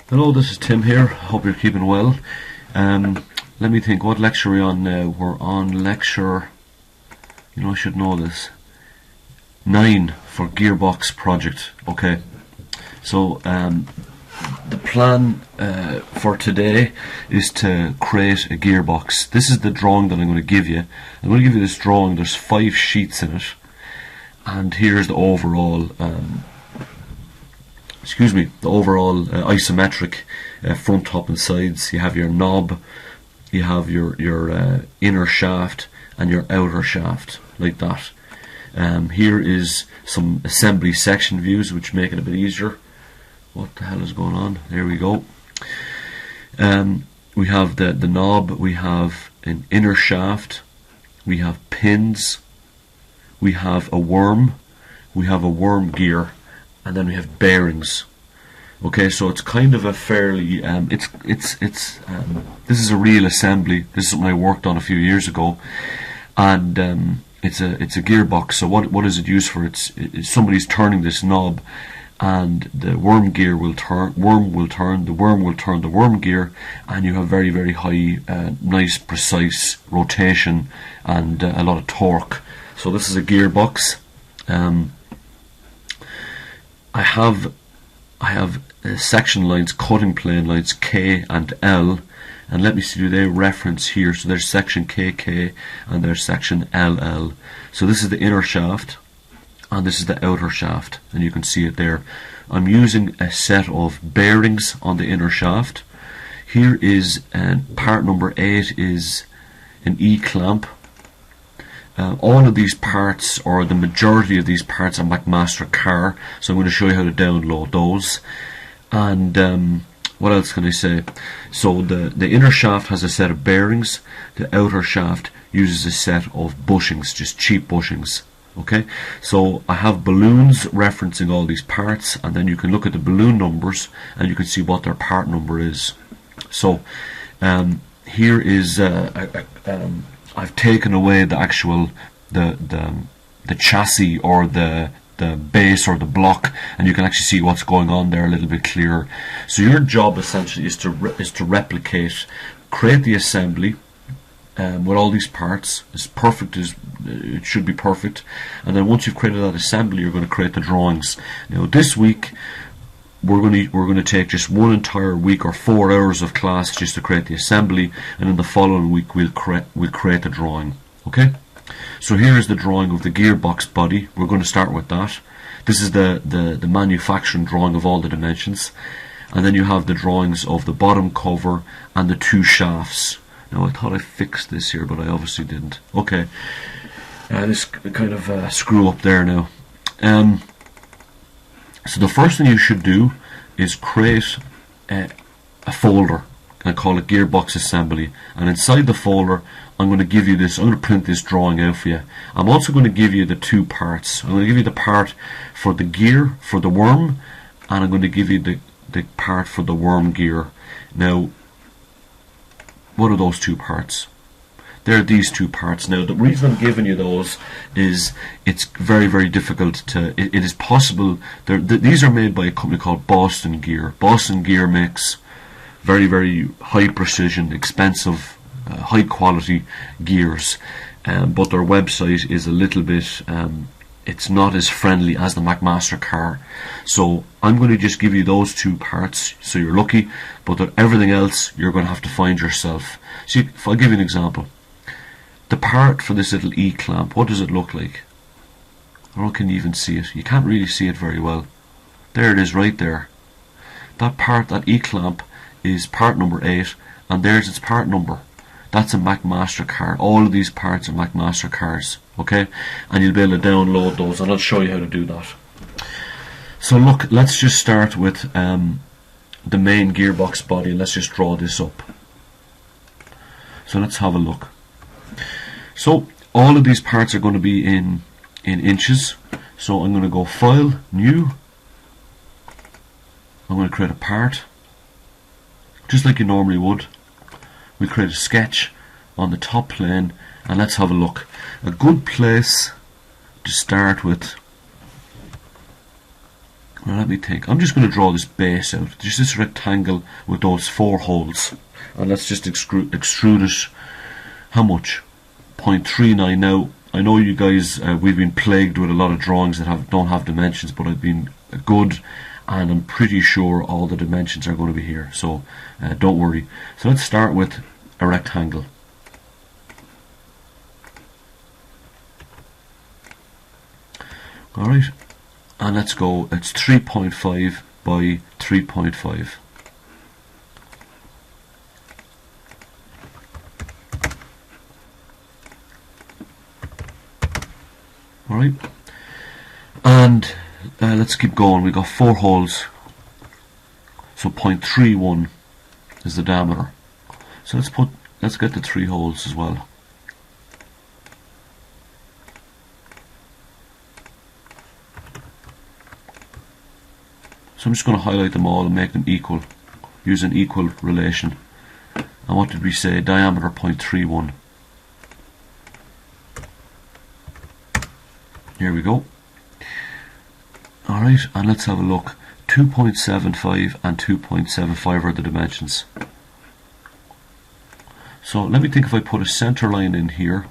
Hello, this is Tim here. Hope you're keeping well. Let me think, what lecture are we on now? We're on lecture, I should know this, 9 for Gearbox project. Okay, so the plan for today is to create a gearbox. This is the drawing that I'm going to give you. I'm going to give you this drawing. There's 5 sheets in it, and here's the overall isometric front, top and sides. You have your knob, you have your inner shaft and your outer shaft, like that. Here is some assembly section views which make it a bit easier. What the hell is going on? There we go. We have the knob, we have an inner shaft, we have pins, we have a worm gear, and then we have bearings. Okay, so it's kind of a fairly this is a real assembly. This is something I worked on a few years ago, and it's a gearbox. So what is it used for? It's somebody's turning this knob, and the worm gear will turn. The worm will turn the worm gear, and you have very, very high, nice, precise rotation and a lot of torque. So this is a gearbox. I have section lines, cutting plane lines K and L, and let me see, do they reference here? So there's section KK and there's section LL. So this is the inner shaft and this is the outer shaft, and you can see it there. I'm using a set of bearings on the inner shaft. Here is part number 8 is an E-clamp. All of these parts, or the majority of these parts, are McMaster car, so I'm going to show you how to download those. And what else can I say? So the inner shaft has a set of bearings, the outer shaft uses a set of bushings, just cheap bushings. Okay, so I have balloons referencing all these parts, and then you can look at the balloon numbers and you can see what their part number is. So here is I've taken away the actual the chassis, or the base or the block, and you can actually see what's going on there a little bit clearer. So your job essentially is to replicate, create the assembly with all these parts as perfect as it should be perfect, and then once you've created that assembly, you're going to create the drawings. Now this week we're going to take just one entire week, or 4 hours of class, just to create the assembly, and in the following week we'll create the drawing. Okay, so here is the drawing of the gearbox body. We're going to start with that. This is the manufacturing drawing of all the dimensions, and then you have the drawings of the bottom cover and the 2 shafts. Now I thought I fixed this here, but I obviously didn't. Okay, this kind of screw up there now. So the first thing you should do is create a folder, and call it Gearbox Assembly, and inside the folder I'm going to give you this, I'm going to print this drawing out for you. I'm also going to give you the 2 parts. I'm going to give you the part for the gear, for the worm, and I'm going to give you the part for the worm gear. Now, what are those 2 parts? They're these 2 parts. Now the reason I'm giving you those is it's very, very difficult to, it is possible, these are made by a company called Boston Gear. Boston Gear makes very, very high precision, expensive, high quality gears, but their website is a little bit, it's not as friendly as the McMaster car. So I'm going to just give you those 2 parts, so you're lucky, but everything else you're going to have to find yourself. See, if I'll give you an example. The part for this little E-clamp, what does it look like? I don't know, can you even see it? You can't really see it very well. There it is, right there. That part, that E-clamp, is part number 8, and there's its part number. That's a McMaster car. All of these parts are McMaster cars. Okay, and you'll be able to download those, and I'll show you how to do that. So look, let's just start with the main gearbox body. Let's just draw this up. So let's have a look. So all of these parts are going to be in inches. So I'm going to go File, New. I'm going to create a part, just like you normally would. We create a sketch on the top plane, and let's have a look. A good place to start with Now let me think. I'm just going to draw this base out, just this rectangle with those 4 holes, and let's just extrude it. How much? 0.39. Now I know you guys, we've been plagued with a lot of drawings that don't have dimensions, but I've been good, and I'm pretty sure all the dimensions are going to be here, so don't worry. So let's start with a rectangle. Alright, and let's go, it's 3.5 by 3.5. Alright, and let's keep going. We've got 4 holes, so 0.31 is the diameter. So let's get the 3 holes as well. So I'm just going to highlight them all and make them equal, use an equal relation. And what did we say? Diameter 0.31. Here we go. Alright, and let's have a look. 2.75 and 2.75 are the dimensions. So let me think, if I put a center line in here.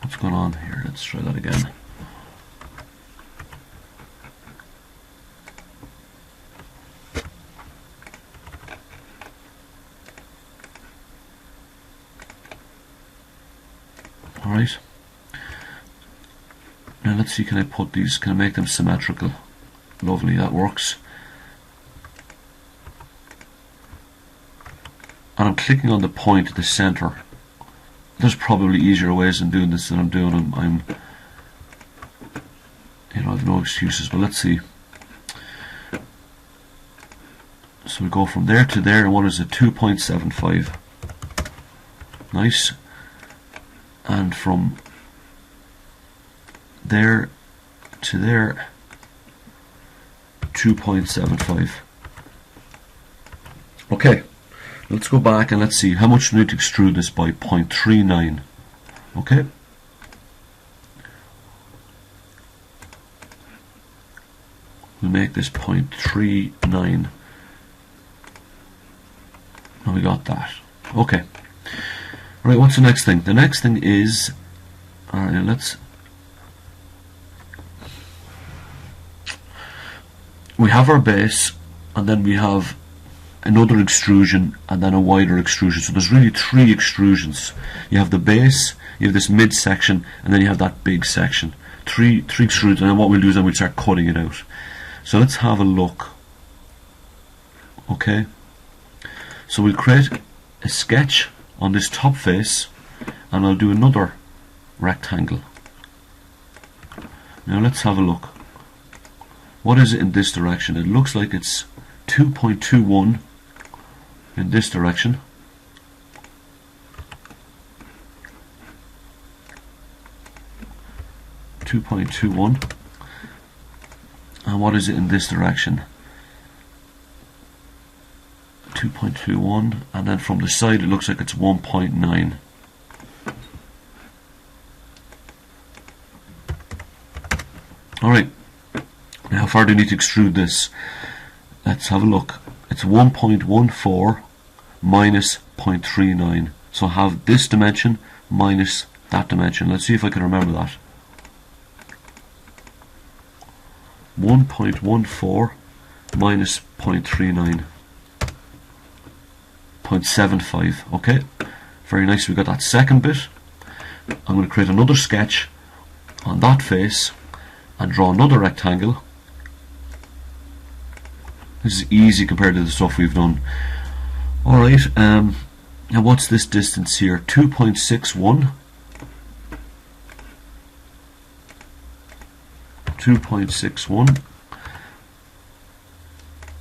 What's going on here? Let's try that again. Alright. Now let's see, can I put these, can I make them symmetrical? Lovely, that works. And I'm clicking on the point at the center. There's probably easier ways of doing this than I'm doing. I'm you know, I have no excuses, but let's see. So we go from there to there, and what is it? 2.75. Nice. And from there to there, 2.75. Okay, let's go back and let's see how much we need to extrude this by. 0.39. Okay, we'll make this 0.39, and we got that. Okay, right, what's the next thing? The next thing is, alright, we have our base, and then we have another extrusion, and then a wider extrusion. So there's really 3 extrusions. You have the base, you have this mid section, and then you have that big section. Three extrusions, and then what we'll do is then we'll start cutting it out. So let's have a look. Okay, so we'll create a sketch on this top face, and I'll do another rectangle. Now let's have a look. What is it in this direction? It looks like it's 2.21 in this direction. .21. And what is it in this direction? 2.21, and then from the side it looks like it's 1.9. Alright, now how far do you need to extrude this? Let's have a look. It's 1.14 minus 0.39. So I have this dimension minus that dimension. Let's see if I can remember that. 1.14 minus 0.39. 0.75. Okay, very nice. We got that second bit. I'm going to create another sketch on that face and draw another rectangle. This is easy compared to the stuff we've done. Alright, now what's this distance here? 2.61. 2.61.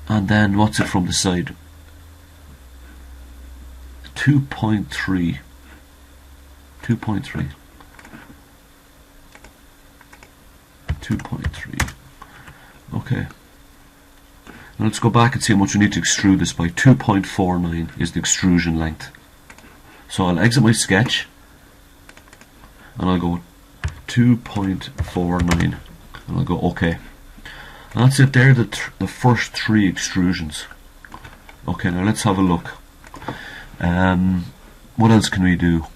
And then what's it from the side? 2.3. 2.3. 2.3. Okay. Now let's go back and see how much we need to extrude this by. 2.49 is the extrusion length. So I'll exit my sketch and I'll go 2.49. and I'll go OK. And that's it there, the first 3 extrusions. Okay, now let's have a look. What else can we do?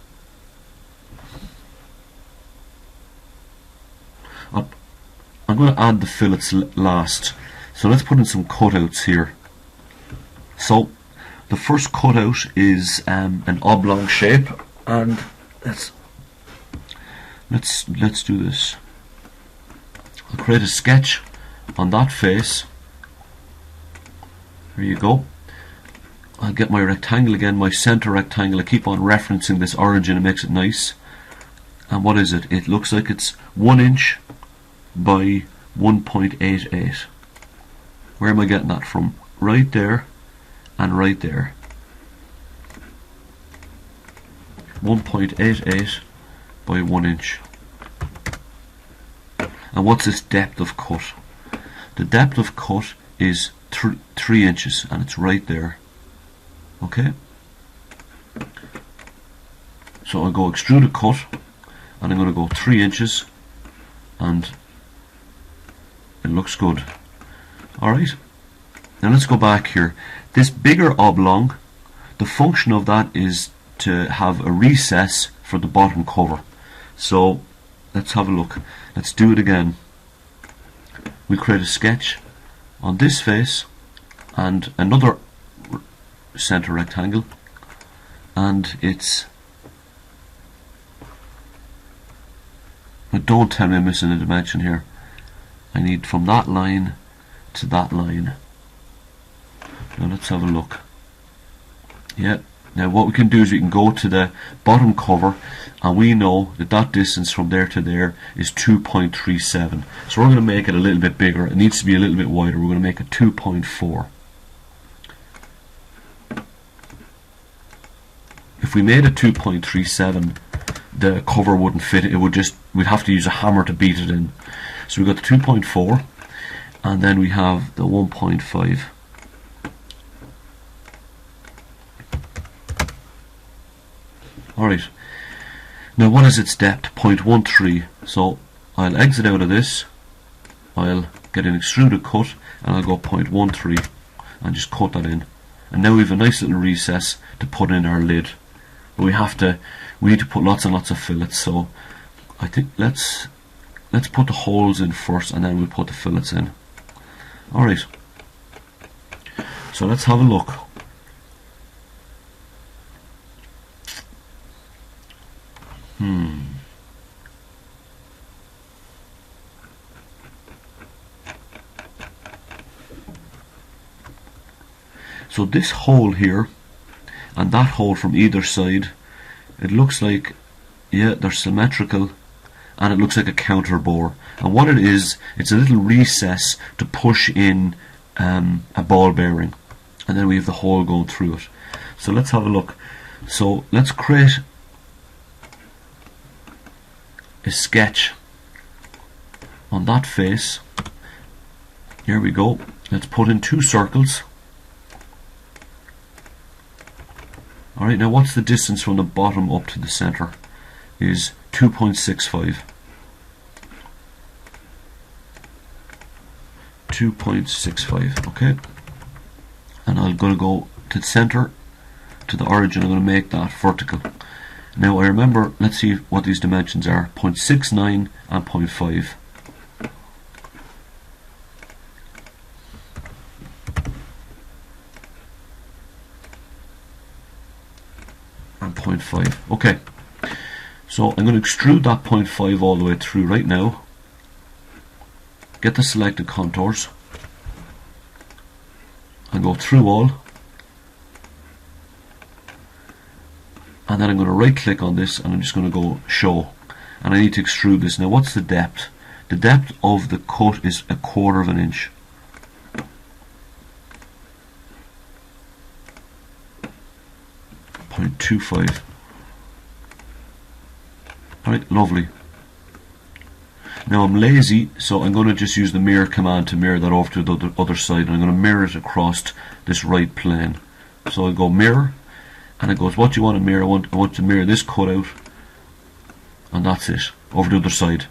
I'm going to add the fillets last. So let's put in some cutouts here. So the first cutout is an oblong shape, and let's do this. I'll create a sketch on that face. There you go. I'll get my rectangle again, my center rectangle. I keep on referencing this origin, it makes it nice. And what is it? It looks like it's 1 inch by 1.88. Where am I getting that from? Right there and right there. 1.88 by 1 inch. And what's this depth of cut? The depth of cut is 3 inches, and it's right there. Okay? So I'll go extrude a cut, and I'm going to go 3 inches, and it looks good. Alright, now let's go back here. This bigger oblong, the function of that is to have a recess for the bottom cover. So let's have a look. Let's do it again. We create a sketch on this face and another center rectangle, and it's, but don't tell me I'm missing a dimension here. I need from that line to that line. Now let's have a look. Yeah, now what we can do is we can go to the bottom cover, and we know that that distance from there to there is 2.37. So we're going to make it a little bit bigger. It needs to be a little bit wider. We're going to make it 2.4. If we made it 2.37, the cover wouldn't fit. It would just, we'd have to use a hammer to beat it in. So we've got the 2.4, and then we have the 1.5. Alright, now what is its depth? 0.13. So I'll exit out of this, I'll get an extruded cut, and I'll go 0.13 and just cut that in. And now we have a nice little recess to put in our lid. But we need to put lots and lots of fillets, so I think let's put the holes in first, and then we'll put the fillets in. Alright, so let's have a look. So this hole here and that hole from either side, it looks like, yeah, they're symmetrical, and it looks like a counter bore. And what it is, it's a little recess to push in a ball bearing, and then we have the hole going through it. So let's have a look. So let's create a sketch on that face. Here we go. Let's put in 2 circles. Alright, now what's the distance from the bottom up to the center? Is 2.65. 2.65, okay. And I'm going to go to the center, to the origin. I'm going to make that vertical. Now I remember, let's see what these dimensions are. 0.69 and 0.5. And 0.5. Okay. So I'm going to extrude that 0.5 all the way through right now. Get the selected contours. And go through all. And then I'm going to right click on this, and I'm just going to go show, and I need to extrude this. Now what's the depth? The depth of the cut is 1/4 of an inch. .25. Alright, lovely. Now I'm lazy, so I'm going to just use the mirror command to mirror that over to the other side, and I'm going to mirror it across this right plane. So I go mirror, and it goes, what do you want to mirror? I want to mirror this cutout, and that's it, over the other side.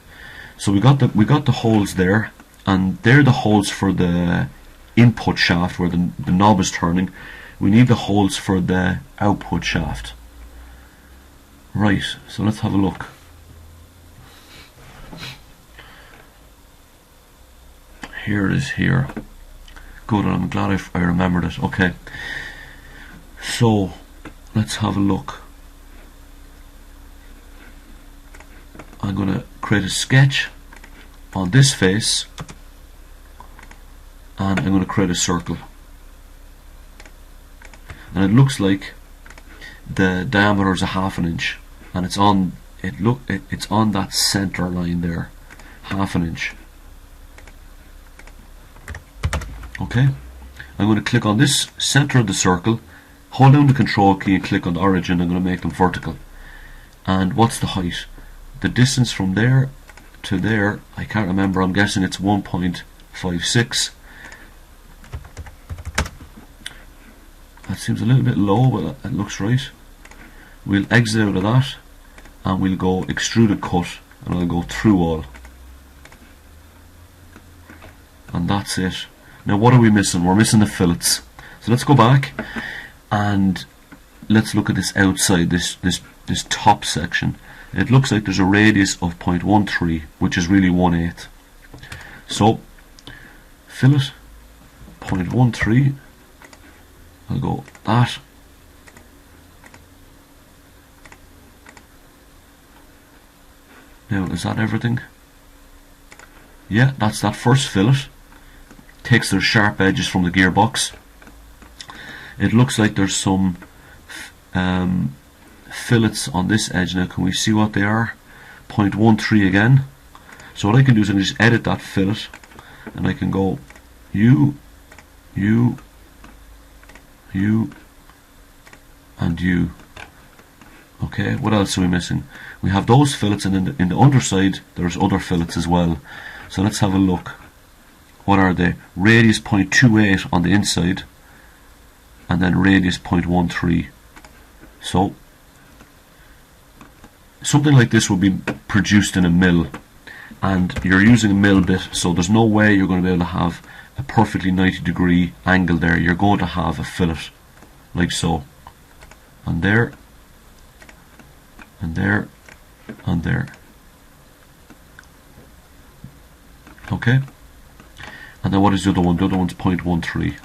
So we got the holes there, and they're the holes for the input shaft where the knob is turning. We need the holes for the output shaft. Right, so let's have a look. Here it is here. Good, I'm glad I remembered it. Okay, so let's have a look. I'm going to create a sketch on this face, and I'm going to create a circle. And it looks like the diameter is a 1/2 inch, and it's on it's on that center line there, 1/2 inch. Okay, I'm going to click on this center of the circle, hold down the control key and click on the origin. I'm going to make them vertical. And what's the height? The distance from there to there, I can't remember, I'm guessing it's 1.56. That seems a little bit low, but it looks right. We'll exit out of that, and we'll go extruded cut, and I'll go through all. And that's it. Now what are we missing? We're missing the fillets. So let's go back and let's look at this outside, this top section. It looks like there's a radius of 0.13, which is really 1/8. So fillet 0.13. I'll go that. Now, is that everything? Yeah, that's that first fillet. Takes their sharp edges from the gearbox. It looks like there's some fillets on this edge. Now, can we see what they are? 0.13 again. So what I can do is I can just edit that fillet, and I can go you, and you. Okay, what else are we missing? We have those fillets, and in the underside there's other fillets as well. So let's have a look. What are they? Radius 0.28 on the inside, and then radius 0.13. So something like this will be produced in a mill, and you're using a mill bit, so there's no way you're going to be able to have a perfectly 90-degree angle there. You're going to have a fillet like so, and there, and there, and there. Okay, and then what is the other one? The other one's 0.13.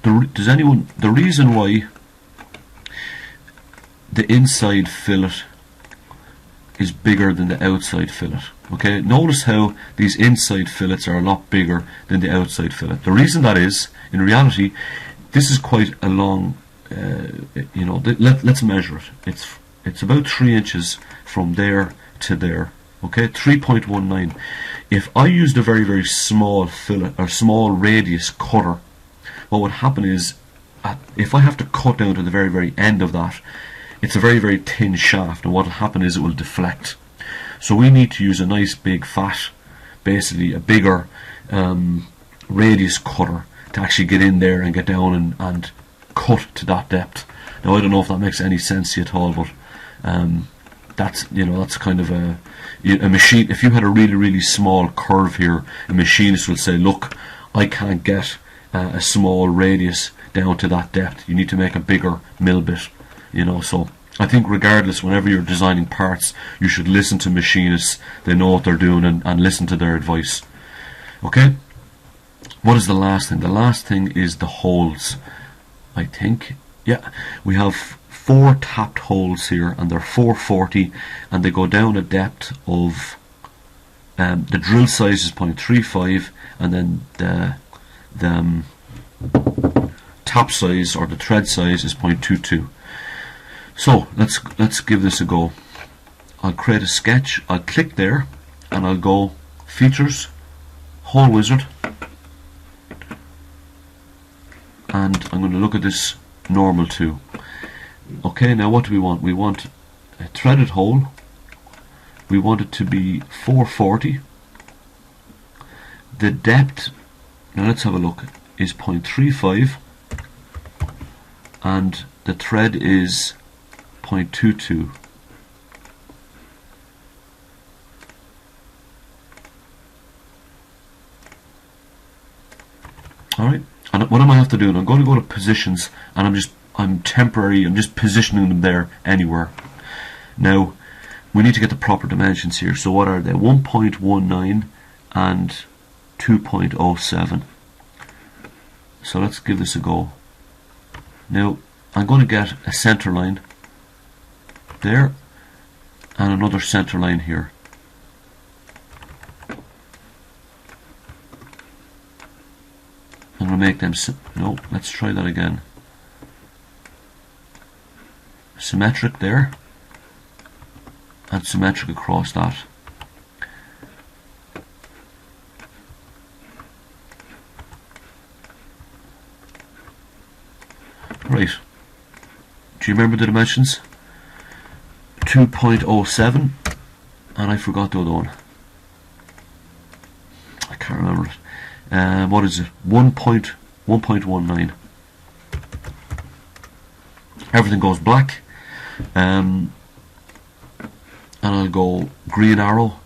The reason why the inside fillet is bigger than the outside fillet. Okay, notice how these inside fillets are a lot bigger than the outside fillet. The reason that is, in reality, this is quite a long, let's measure it. It's about 3 inches from there to there. Okay, 3.19. If I used a very, very small fillet or small radius cutter, what would happen is, if I have to cut down to the very, very end of that, it's a very, very thin shaft, and what will happen is it will deflect. So we need to use a nice big fat, basically a bigger radius cutter to actually get in there and get down and cut to that depth. Now I don't know if that makes any sense to you at all, but that's kind of a machine. If you had a really, really small curve here, a machinist will say, look, I can't get a small radius down to that depth. You need to make a bigger mill bit. So I think regardless, whenever you're designing parts, you should listen to machinists. They know what they're doing, and listen to their advice. Okay, what is the last thing? The last thing is the holes. I think, yeah, we have 4 tapped holes here, and they're 440, and they go down a depth of the drill size is 0.35, and then the tap size or the thread size is 0.22. So let's give this a go. I'll create a sketch. I'll click there, and I'll go Features, Hole Wizard, and I'm going to look at this normal too. Okay, now what do we want? We want a threaded hole. We want it to be 440. The depth, now let's have a look, is 0.35, and the thread is 0.22. Alright, and what I might have to do, and I'm going to go to positions, and I'm just positioning them there anywhere. Now, we need to get the proper dimensions here. So what are they? 1.19 and 2.07. So let's give this a go. Now, I'm going to get a center line there, and another center line here. I'm going to make them, no, let's try that again. Symmetric there, and symmetric across that. Right, do you remember the dimensions? 2.07, and I forgot the other one. I can't remember it. What is it? 1.19. Everything goes black, and I'll go green arrow,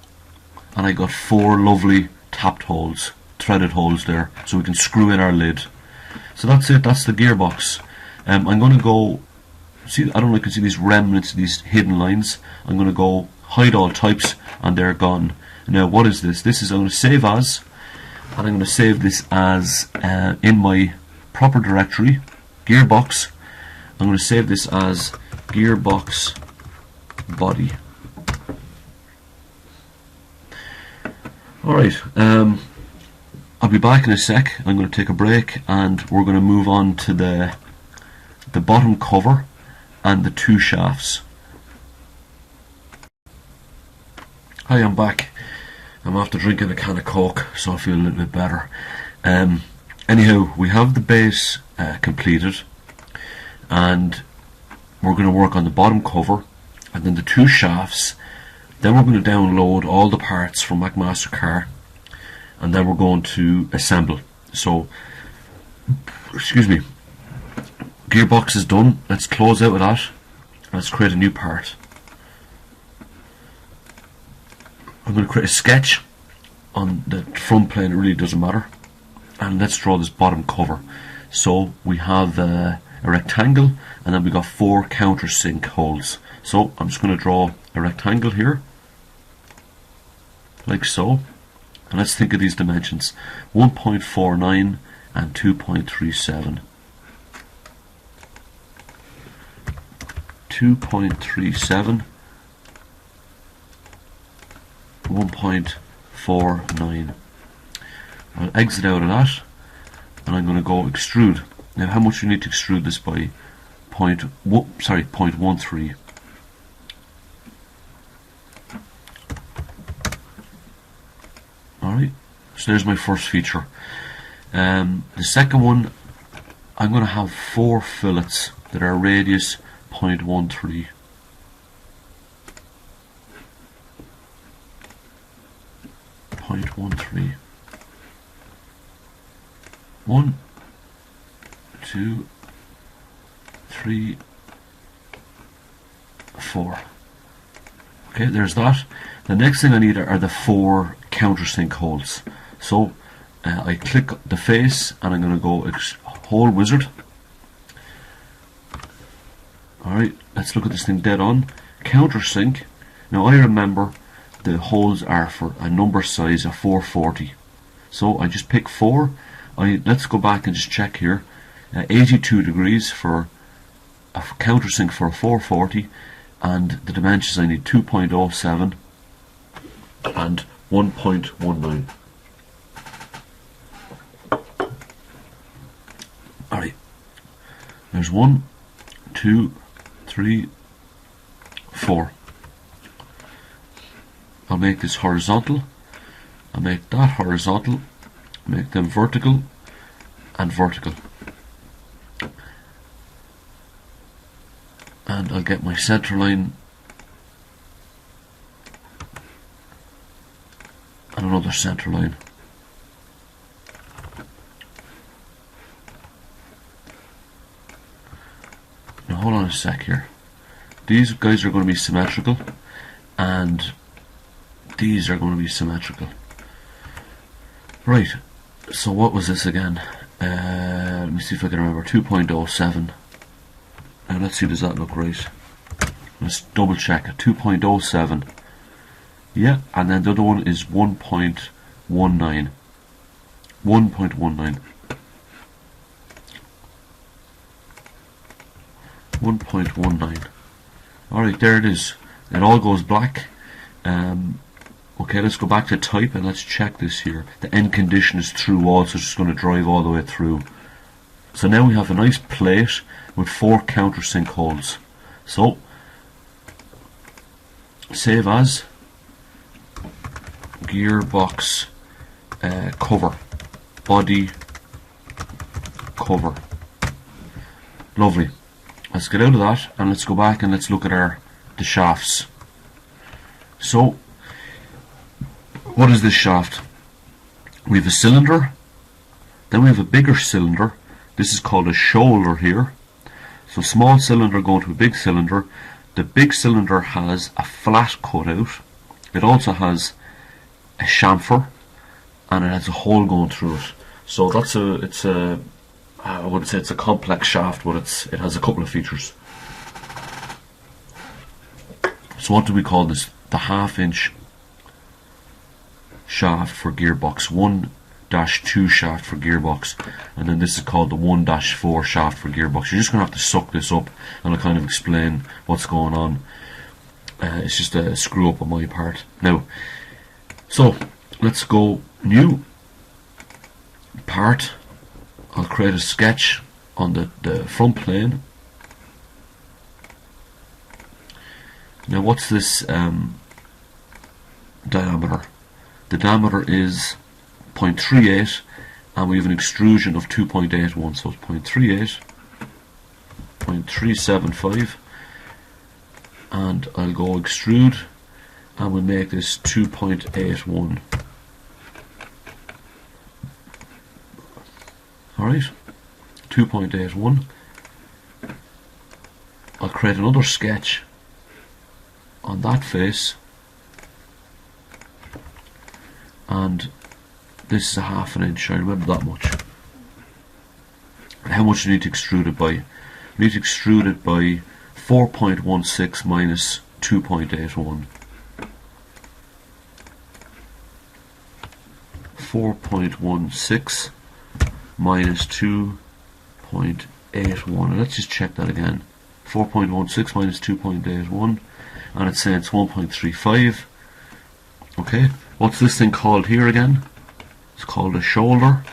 and I got 4 lovely tapped holes, threaded holes there, so we can screw in our lid. So that's it. That's the gearbox. I'm going to go. See, I don't know if you can see these remnants, these hidden lines. I'm going to go hide all types, and they're gone. Now, what is this? This is, I'm going to save as, and I'm going to save this as in my proper directory, gearbox. I'm going to save this as gearbox body. Alright, I'll be back in a sec. I'm going to take a break, and we're going to move on to the bottom cover and the 2 shafts. Hi, I'm back. I'm after drinking a can of Coke, so I feel a little bit better. Anyhow, we have the base completed, and we're going to work on the bottom cover and then the 2 shafts. Then we're going to download all the parts from McMaster-Carr, and then we're going to assemble. So, excuse me, gearbox is done. Let's close out with that. Let's create a new part. I'm going to create a sketch on the front plane, it really doesn't matter, and let's draw this bottom cover. So we have a rectangle, and then we got 4 countersink holes. So I'm just going to draw a rectangle here, like so, and let's think of these dimensions: 1.49 and 2.37. 2.37, 1.49. I'll exit out of that, and I'm going to go extrude. Now, how much you need to extrude this by? 0.13. Alright, so there's my first feature. The second one, I'm going to have 4 fillets that are radius 0.13. One, 2, 3, 4. Okay, there's that. The next thing I need are the 4 countersink holes. So I click the face, and I'm going to go hole wizard. Alright, let's look at this thing dead on. Countersink. Now I remember the holes are for a number size of 440. So I just pick 4. Let's go back and just check here. 82 degrees for a countersink for a 440, and the dimensions I need 2.07 and 1.19. Alright, there's 1, 2, 3, 4. I'll make this horizontal, I'll make that horizontal, make them vertical and vertical, and I'll get my center line and another center line. on a sec here. These guys are going to be symmetrical, and these are going to be symmetrical. Right, so what was this again? Let me see if I can remember. 2.07. Now let's see, does that look right? Let's double check it. 2.07. Yeah, and then the other one is 1.19. 1.19. 1.19. Alright, there it is. It all goes black. Okay, let's go back to type and let's check this here. The end condition is true also, it's just going to drive all the way through. So now we have a nice plate with 4 countersink holes. So, save as Gearbox cover, body cover. Lovely. Let's get out of that and let's go back and let's look at the shafts. So, what is this shaft? We have a cylinder, then we have a bigger cylinder. This is called a shoulder here. So small cylinder going to a big cylinder. The big cylinder has a flat cutout. It also has a chamfer, and it has a hole going through it. So I wouldn't say it's a complex shaft, but it has a couple of features. So what do we call this? The 1/2 inch shaft for gearbox, 1-2 shaft for gearbox, and then this is called the 1-4 shaft for gearbox. You're just going to have to suck this up and I'll kind of explain what's going on. It's just a screw up on my part. Now, so let's go new part. I'll create a sketch on the front plane. Now what's this diameter? The diameter is 0.38 and we have an extrusion of 2.81, so it's 0.38, 0.375, and I'll go extrude and we'll make this 2.81. Alright, 2.81. I'll create another sketch on that face, and this is a 1/2 inch, I remember that much. How much do you need to extrude it by? You need to extrude it by 4.16 minus 2.81. 4.16 minus 2.81. Let's just check that again. 4.16 minus 2.81, and it's saying it's 1.35. Okay, what's this thing called here again? It's called a shoulder.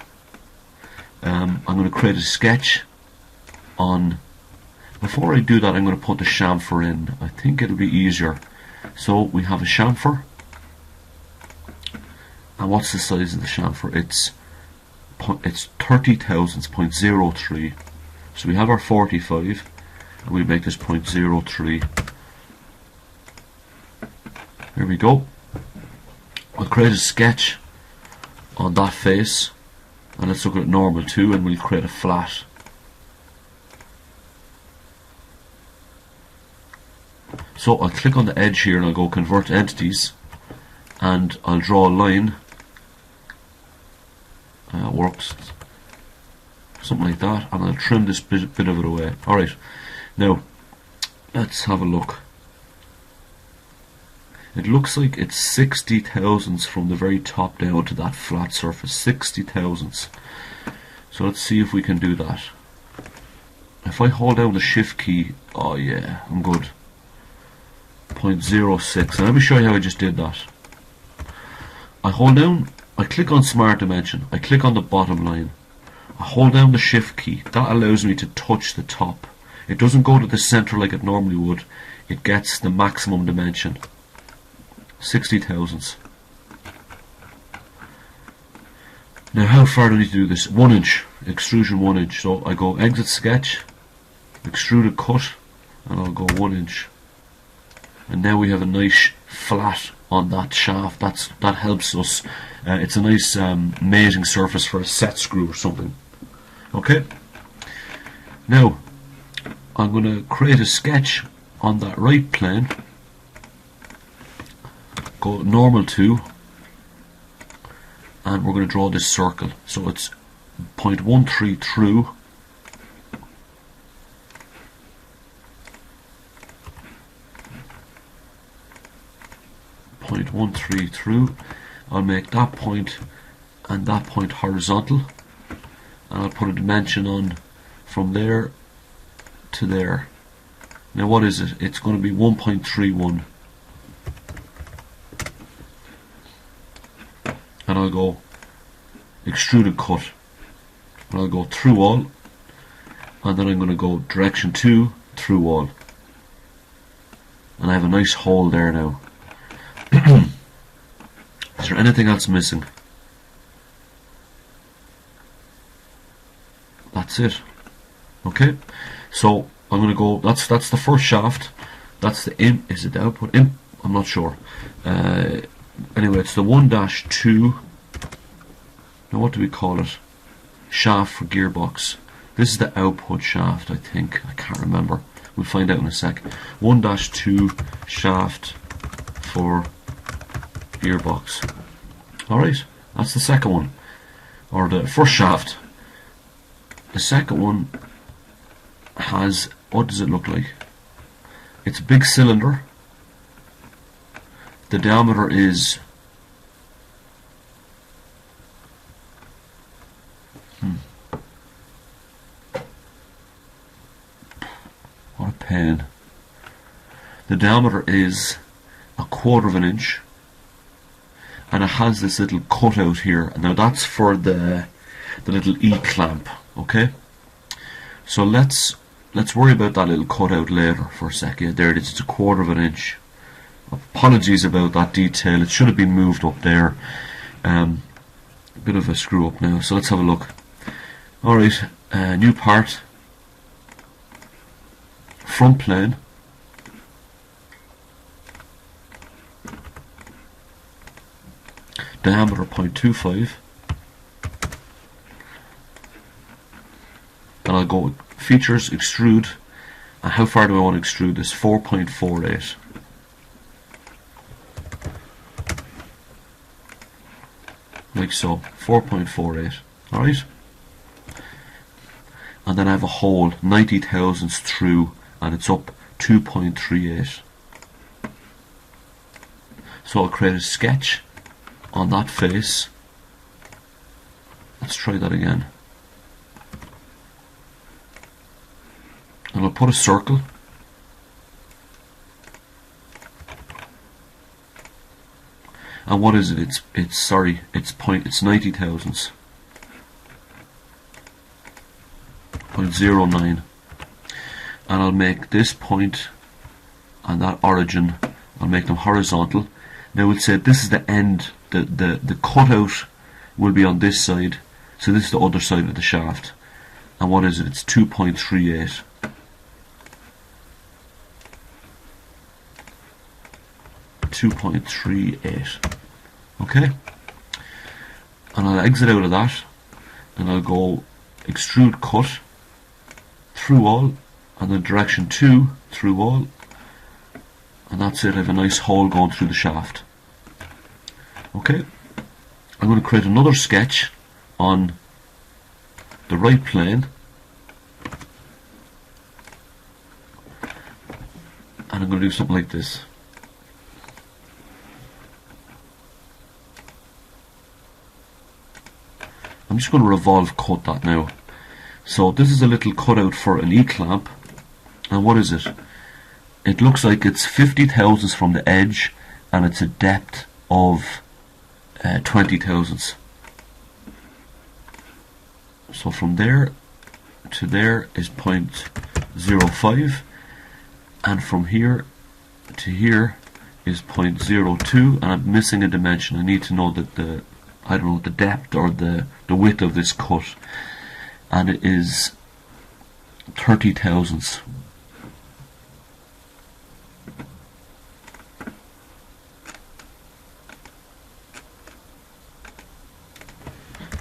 I'm going to create a sketch on. Before I do that, I'm going to put the chamfer in. I think it'll be easier. So we have a chamfer, and what's the size of the chamfer? It's 30 thousandths, 0.03. So we have our 45, and we make this 0.03. There we go. I'll create a sketch on that face, and let's look at normal too, and we'll create a flat. So I'll click on the edge here and I'll go convert entities, and I'll draw a line. Works something like that, and I'll trim this bit of it away. Alright, now let's have a look. It looks like it's 60 thousandths from the very top down to that flat surface. 60 thousandths. So let's see if we can do that. If I hold down the shift key, oh yeah, I'm good. 0.06, and let me show you how I just did that. I hold down, I click on Smart Dimension, I click on the bottom line, I hold down the shift key. That allows me to touch the top. It doesn't go to the center like it normally would. It gets the maximum dimension. 60 thousandths. Now how far do I need to do this? 1 inch, extrusion 1 inch. So I go exit sketch, extruded cut, and I'll go 1 inch. And now we have a nice flat on that shaft. That helps us. It's a nice mating surface for a set screw or something. Okay. Now I'm going to create a sketch on that right plane, go normal to, and we're going to draw this circle. So it's 0.13 through, I'll make that point and that point horizontal, and I'll put a dimension on from there to there. Now what is it? It's going to be 1.31, and I'll go extruded cut, and I'll go through all, and then I'm going to go direction 2 through all, and I have a nice hole there now. Is there anything else missing? That's it. Okay, so I'm going to go, that's the first shaft, that's the is it the output? I'm not sure. Anyway, it's the 1-2, now what do we call it? Shaft for gearbox. This is the output shaft, I think. I can't remember. We'll find out in a sec. 1-2 shaft for gearbox. Alright, that's the second one, or the first shaft. The second one has, what does it look like? It's a big cylinder. The diameter is what a pain. The diameter is 1/4 inch, and it has this little cutout here. Now that's for the little E-clamp. Okay, so let's worry about that little cutout later for a sec. Yeah, there it is. It's 1/4 inch. Apologies about that detail. It should have been moved up there. Bit of a screw up now. So let's have a look. All right, new part. Front plane. Diameter 0.25. And I'll go with features, extrude, and how far do I want to extrude this? 4.48. Like so, 4.48. Alright? And then I have a hole, 90 thousandths through, and it's up 2.38. So I'll create a sketch on that face. Let's try that again. And I'll put a circle, and what is it? It's 90 thousandths, 0.09, and I'll make this point and that origin, I'll make them horizontal. Now we'll say this is the end, the cutout will be on this side, so this is the other side of the shaft, and what is it? It's 2.38. Okay, and I'll exit out of that, and I'll go extrude cut through all, and then direction 2 through all, and that's it. I have a nice hole going through the shaft. Okay, I'm going to create another sketch on the right plane, and I'm going to do something like this. I'm just going to revolve cut that now. So this is a little cutout for an E-clamp, and what is it? It looks like it's 50 thousandths from the edge, and it's a depth of 20 thousandths. So from there to there is 0.05, and from here to here is 0.02, and I'm missing a dimension. I need to know that the depth or the width of this cut, and it is 30 thousandths.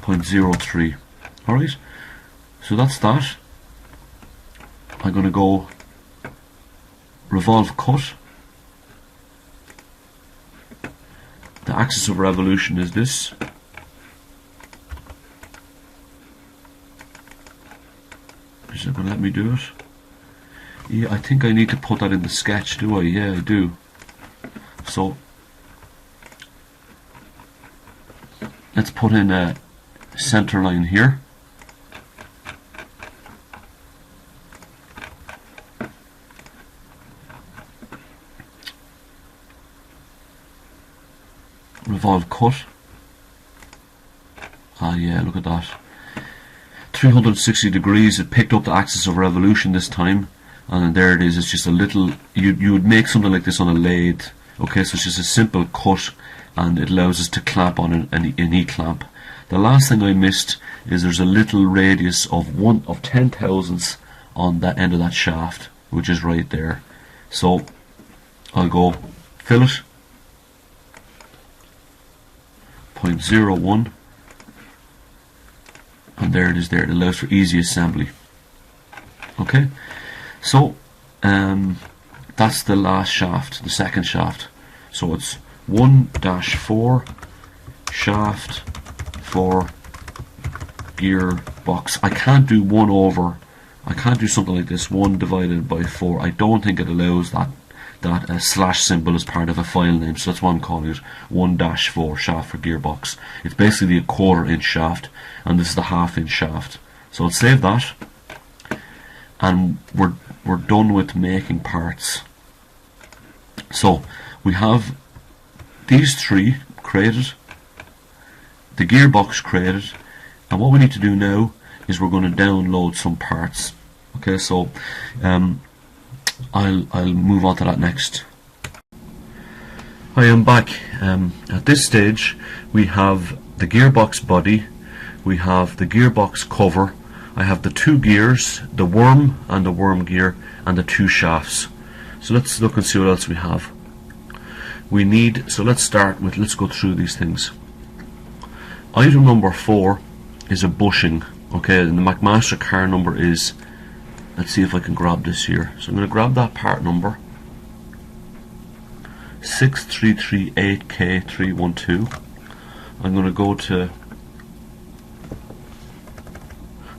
0.03. Alright, so that's that. I'm going to go revolve cut. The axis of revolution is this. Is it going to let me do it? Yeah, I think I need to put that in the sketch, do I? Yeah, I do. So let's put in a center line here. Revolve cut. Ah yeah, look at that. 360 degrees, it picked up the axis of revolution this time, and then there it is. It's just a little, you would make something like this on a lathe. Okay, so it's just a simple cut, and it allows us to clamp on an E-clamp. The last thing I missed is there's a little radius of 10 thousandths on that end of that shaft, which is right there. So I'll go fillet 0.01, and there it is there. It allows for easy assembly. Okay, so that's the last shaft, the second shaft. So it's 1-4 shaft for gearbox. I can't do 1 over, I can't do something like this, 1 divided by 4. I don't think it allows that slash symbol as part of a file name, so that's why I'm calling it 1-4 shaft for gearbox. It's basically a 1/4 inch shaft, and this is the 1/2 inch shaft. So let's save that, and we're done with making parts. So we have these 3 created, the gearbox created, and what we need to do now is we're going to download some parts. Okay, so I'll move on to that next. I am back. At this stage we have the gearbox body, we have the gearbox cover, I have the 2 gears, the worm and the worm gear, and the 2 shafts. So let's look and see what else we have. We need, so let's go through these things. Item number 4 is a bushing. Okay, and the McMaster car number is, let's see if I can grab this here. So I'm going to grab that part number 6338K312. I'm going to go to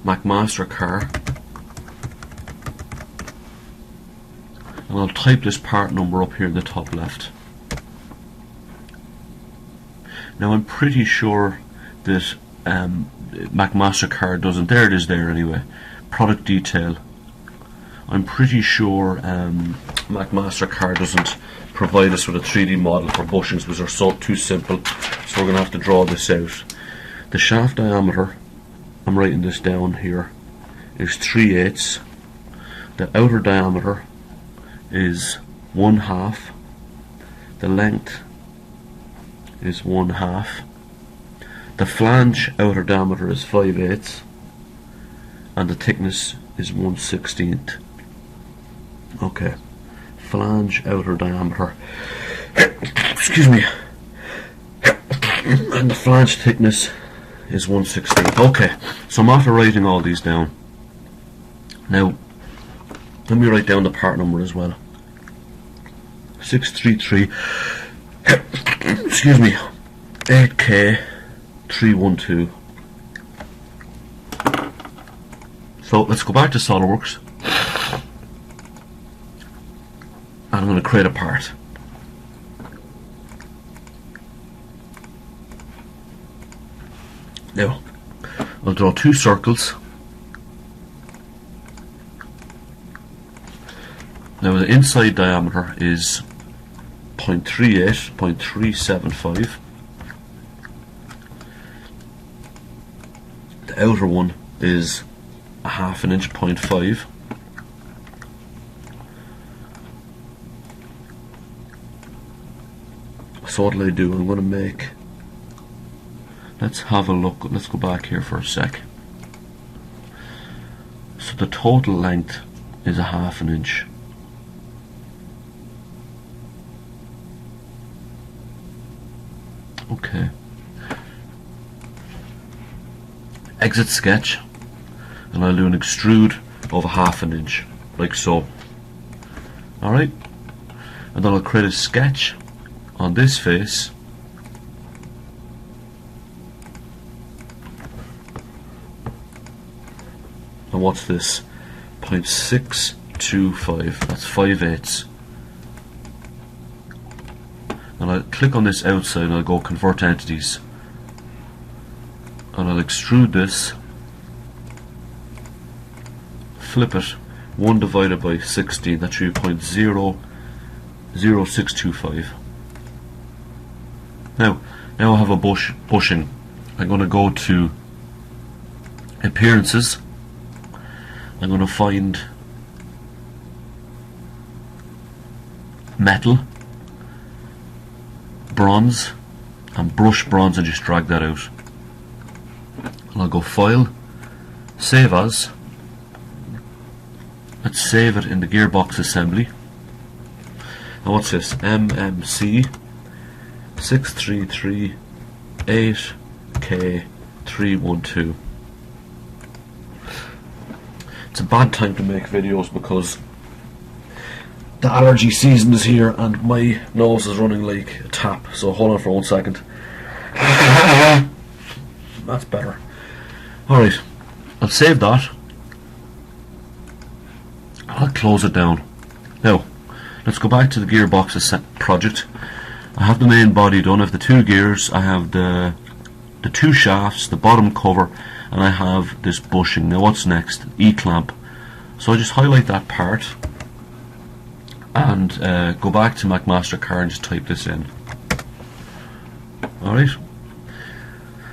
McMaster car, and I'll type this part number up here in the top left. Now I'm pretty sure that McMaster car doesn't, there it is there anyway, product detail. I'm pretty sure McMaster car doesn't provide us with a 3D model for bushings because they're so too simple, so we're going to have to draw this out. The shaft diameter, I'm writing this down here, is 3/8. The outer diameter is 1/2. The length is 1/2. The flange outer diameter is 5/8, and the thickness is 1/16. Okay, flange outer diameter, excuse me, and the flange thickness is 1/16. Okay, so I'm after writing all these down. Now let me write down the part number as well. 633 excuse me, 8K312. So let's go back to Solidworks, and I'm going to create a part. Now I'll draw 2 circles. Now the inside diameter is 0.38, 0.375. The outer one is 1/2 inch, 0.5. So what will I do? I'm going to make, let's have a look, let's go back here for a sec. So the total length is 1/2 inch. Okay. Exit sketch, and I'll do an extrude of 1/2 inch. like so. Alright, and then I'll create a sketch on this face. And what's this? 0.625, that's 5/8. And I'll click on this outside and I'll go convert entities. And I'll extrude this, flip it, 1 divided by 16, that's 3.00625. Now I have a bushing. I'm going to go to appearances. I'm going to find metal, bronze, and brush bronze, and just drag that out. And I'll go file, save as. Let's save it in the Gearbox assembly. And what's this? MMC 6338K312. It's a bad time to make videos because the allergy season is here and my nose is running like a tap. So hold on for 1 second. That's better. Alright, I'll save that. I'll close it down. Now, let's go back to the Gearbox project. I have the main body done. I have the 2 gears, I have the 2 shafts, the bottom cover, and I have this bushing. Now what's next? E-clamp. So I just highlight that part and go back to McMaster-Carr and just type this in. Alright.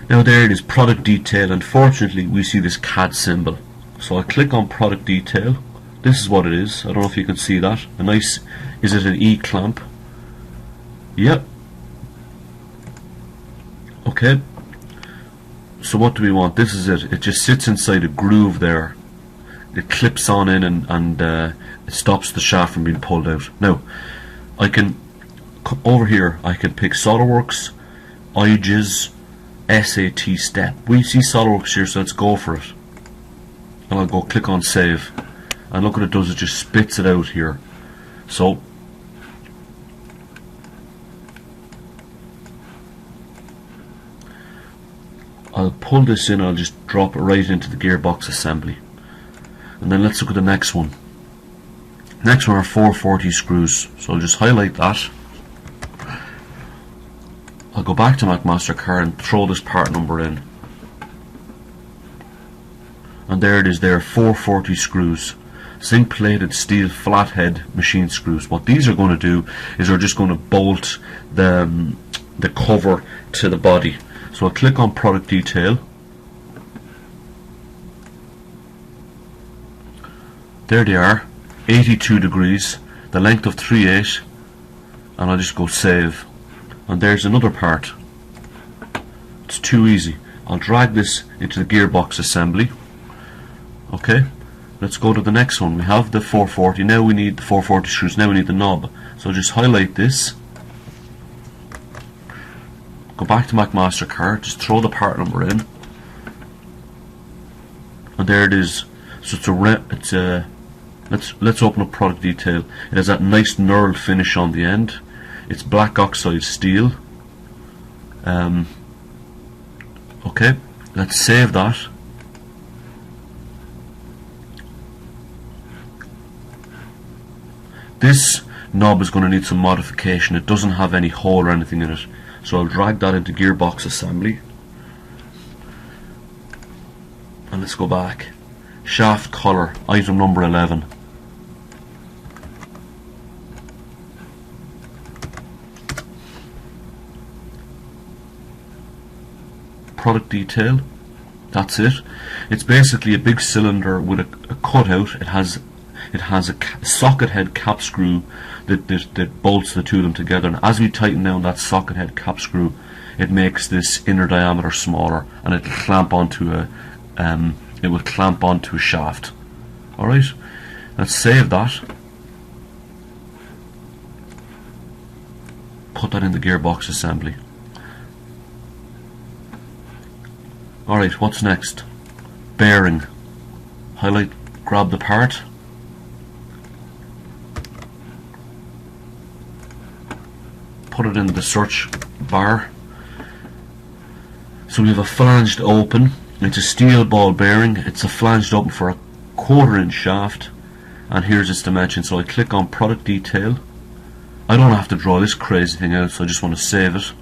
Now there it is, product detail. Unfortunately we see this CAD symbol. So I'll click on product detail. This is what it is. I don't know if you can see that. A nice, is it an E-clamp? Yep. Okay. So what do we want? This is it. It just sits inside a groove there. It clips on in and it stops the shaft from being pulled out. Now, I can over here. I can pick Solidworks, IGES, SAT step. We see Solidworks here, so let's go for it. And I'll go click on save. And look what it does. It just spits it out here. So I'll pull this in, I'll just drop it right into the Gearbox assembly. And then let's look at the next one. Next one are 440 screws. So I'll just highlight that. I'll go back to McMaster-Carr and throw this part number in. And there it is there, 440 screws. Zinc plated steel flathead machine screws. What these are going to do is they're just going to bolt the cover to the body. So I'll click on product detail. There they are, 82 degrees, the length of 3/8, and I'll just go save. And there's another part. It's too easy. I'll drag this into the Gearbox assembly. Okay, let's go to the next one. We have the 440, now we need the 440 screws, now we need the knob. So just highlight this. Go back to McMaster-Carr, just throw the part number in, and there it is. So let's open up product detail. It has that nice knurled finish on the end. It's black oxide steel. Okay, let's save that. This knob is going to need some modification. It doesn't have any hole or anything in it. So I'll drag that into Gearbox assembly. And let's go back. Shaft color, item number 11. Product detail. That's it. It's basically a big cylinder with a cutout. It has a socket head cap screw that bolts the two of them together, and as we tighten down that socket head cap screw, it makes this inner diameter smaller, and it will clamp onto a shaft. Alright, let's save that. Put that in the Gearbox assembly. Alright, what's next? Bearing. Highlight, grab the part. put it in the search bar. So we have a flanged open. It's a steel ball bearing. It's a flanged open for a 1/4 inch shaft, and here's its dimension. So I click on product detail. I don't have to draw this crazy thing out, so I just want to save it,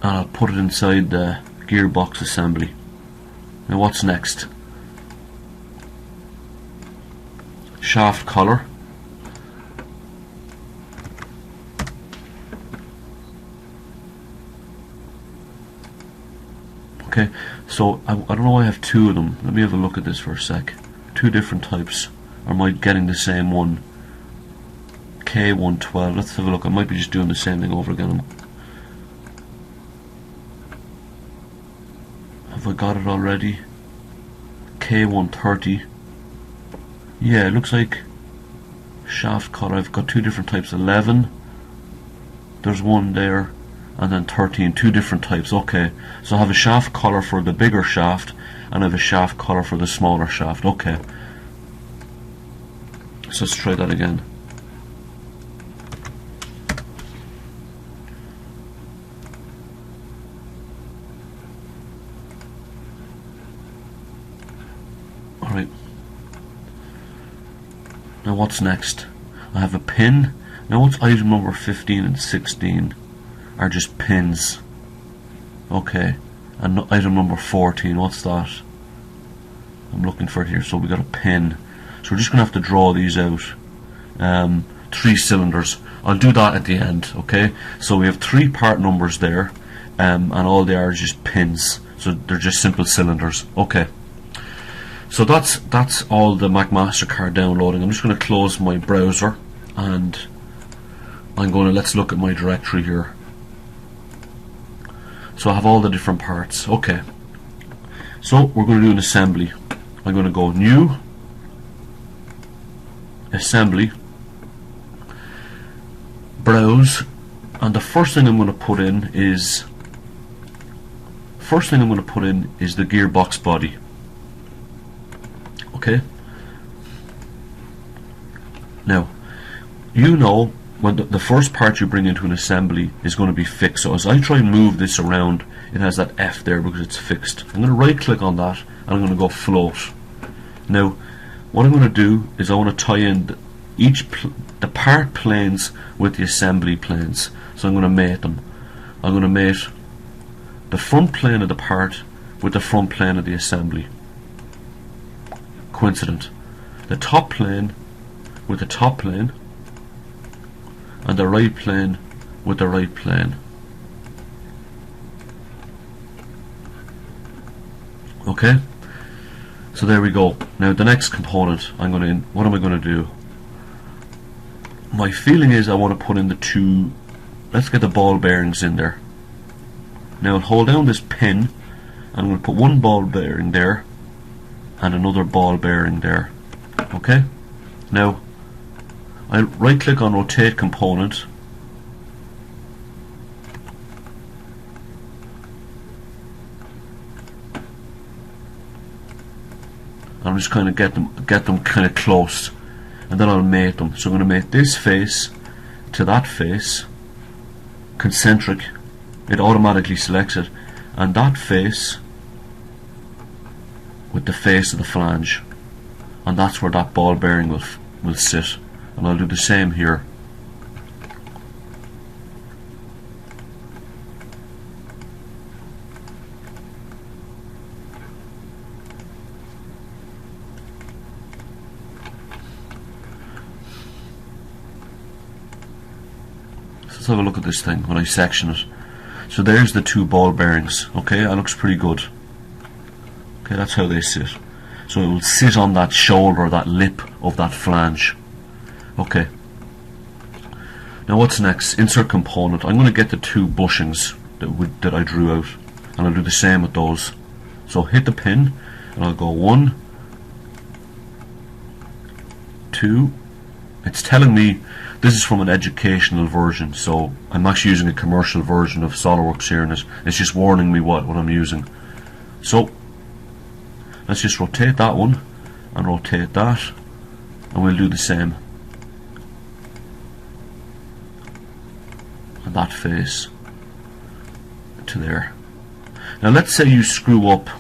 and I'll put it inside the gearbox assembly. Now what's next? Shaft collar. Okay, so I don't know why I have two of them. Let me have a look at this for a sec. Two different types. Or am I getting the same one? K112. Let's have a look. I might be just doing the same thing over again. Have I got it already? K130. Yeah, it looks like shaft collar. I've got two different types. 11. There's one there. And then 13, two different types. Okay, so I have a shaft collar for the bigger shaft, and I have a shaft collar for the smaller shaft. Okay, so let's try that again. Alright, now what's next? I have a pin. Now what's item number 15 and 16? Are just pins. Okay, and item number 14, what's that? I'm looking for it here. So we got a pin, so we're just gonna have to draw these out. 3 cylinders. I'll do that at the end. Okay, so we have 3 part numbers there, and all they are is just pins, so they're just simple cylinders. Okay, so that's all the McMaster-Carr downloading. I'm just going to close my browser, and I'm going to, let's look at my directory here. So I have all the different parts. Okay, so we're going to do an assembly. I'm going to go new, assembly, browse, and the first thing I'm going to put in is the gearbox body. Okay, now you know when the first part you bring into an assembly is going to be fixed. So as I try and move this around, it has that F there because it's fixed. I'm going to right click on that, and I'm going to go float. Now what I'm going to do is I want to tie in the part planes with the assembly planes. So I'm going to mate them. I'm going to mate the front plane of the part with the front plane of the assembly. Coincident. The top plane with the top plane, and the right plane with the right plane. Okay, so there we go. Now the next component what am I going to do? My feeling is I want to put in the 2, let's get the ball bearings in there. Now I'll hold down this pin, and I'm going to put one ball bearing there and another ball bearing there. Okay, now I'll right click on rotate component, I'm just kind of get them kind of close, and then I'll mate them. So I'm going to mate this face to that face, concentric. It automatically selects it, and that face with the face of the flange, and that's where that ball bearing will sit. And I'll do the same here. So let's have a look at this thing when I section it. So there's the 2 ball bearings. Okay, that looks pretty good. Okay, that's how they sit. So it will sit on that shoulder, that lip of that flange. Okay, now what's next? Insert component. I'm going to get the 2 bushings that I drew out, and I'll do the same with those. So hit the pin, and I'll go 1, 2. It's telling me this is from an educational version, so I'm actually using a commercial version of Solidworks here, and it's just warning me what I'm using. So let's just rotate that one and rotate that, and we'll do the same. that face to there. Now let's say you screw up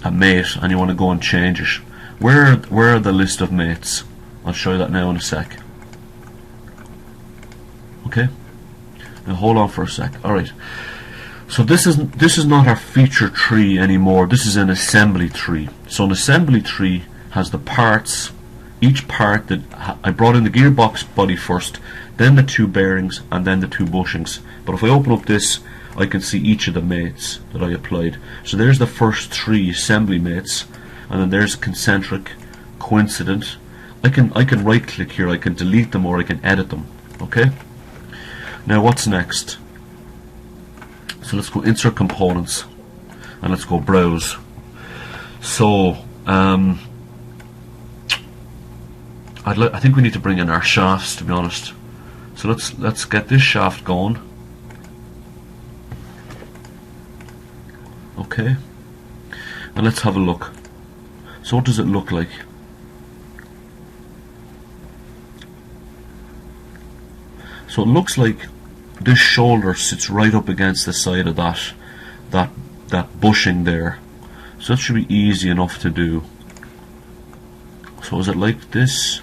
a mate and you want to go and change it. Where are the list of mates? I'll show you that now in a sec. Okay. Now hold on for a sec. Alright. So this is not our feature tree anymore. This is an assembly tree. So an assembly tree has the parts, each part that I brought in the gearbox body first, then the two bearings, and then the two bushings. But if I open up this, I can see each of the mates that I applied. So there's the first three assembly mates, and then there's concentric, coincident. I can right click here, I can delete them or I can edit them. Okay? Now what's next? So let's go insert components and let's go browse. So I think we need to bring in our shafts, to be honest. So let's get this shaft going. Okay, and let's have a look. So what does it look like? So it looks like this shoulder sits right up against the side of that bushing there. So that should be easy enough to do. So is it like this?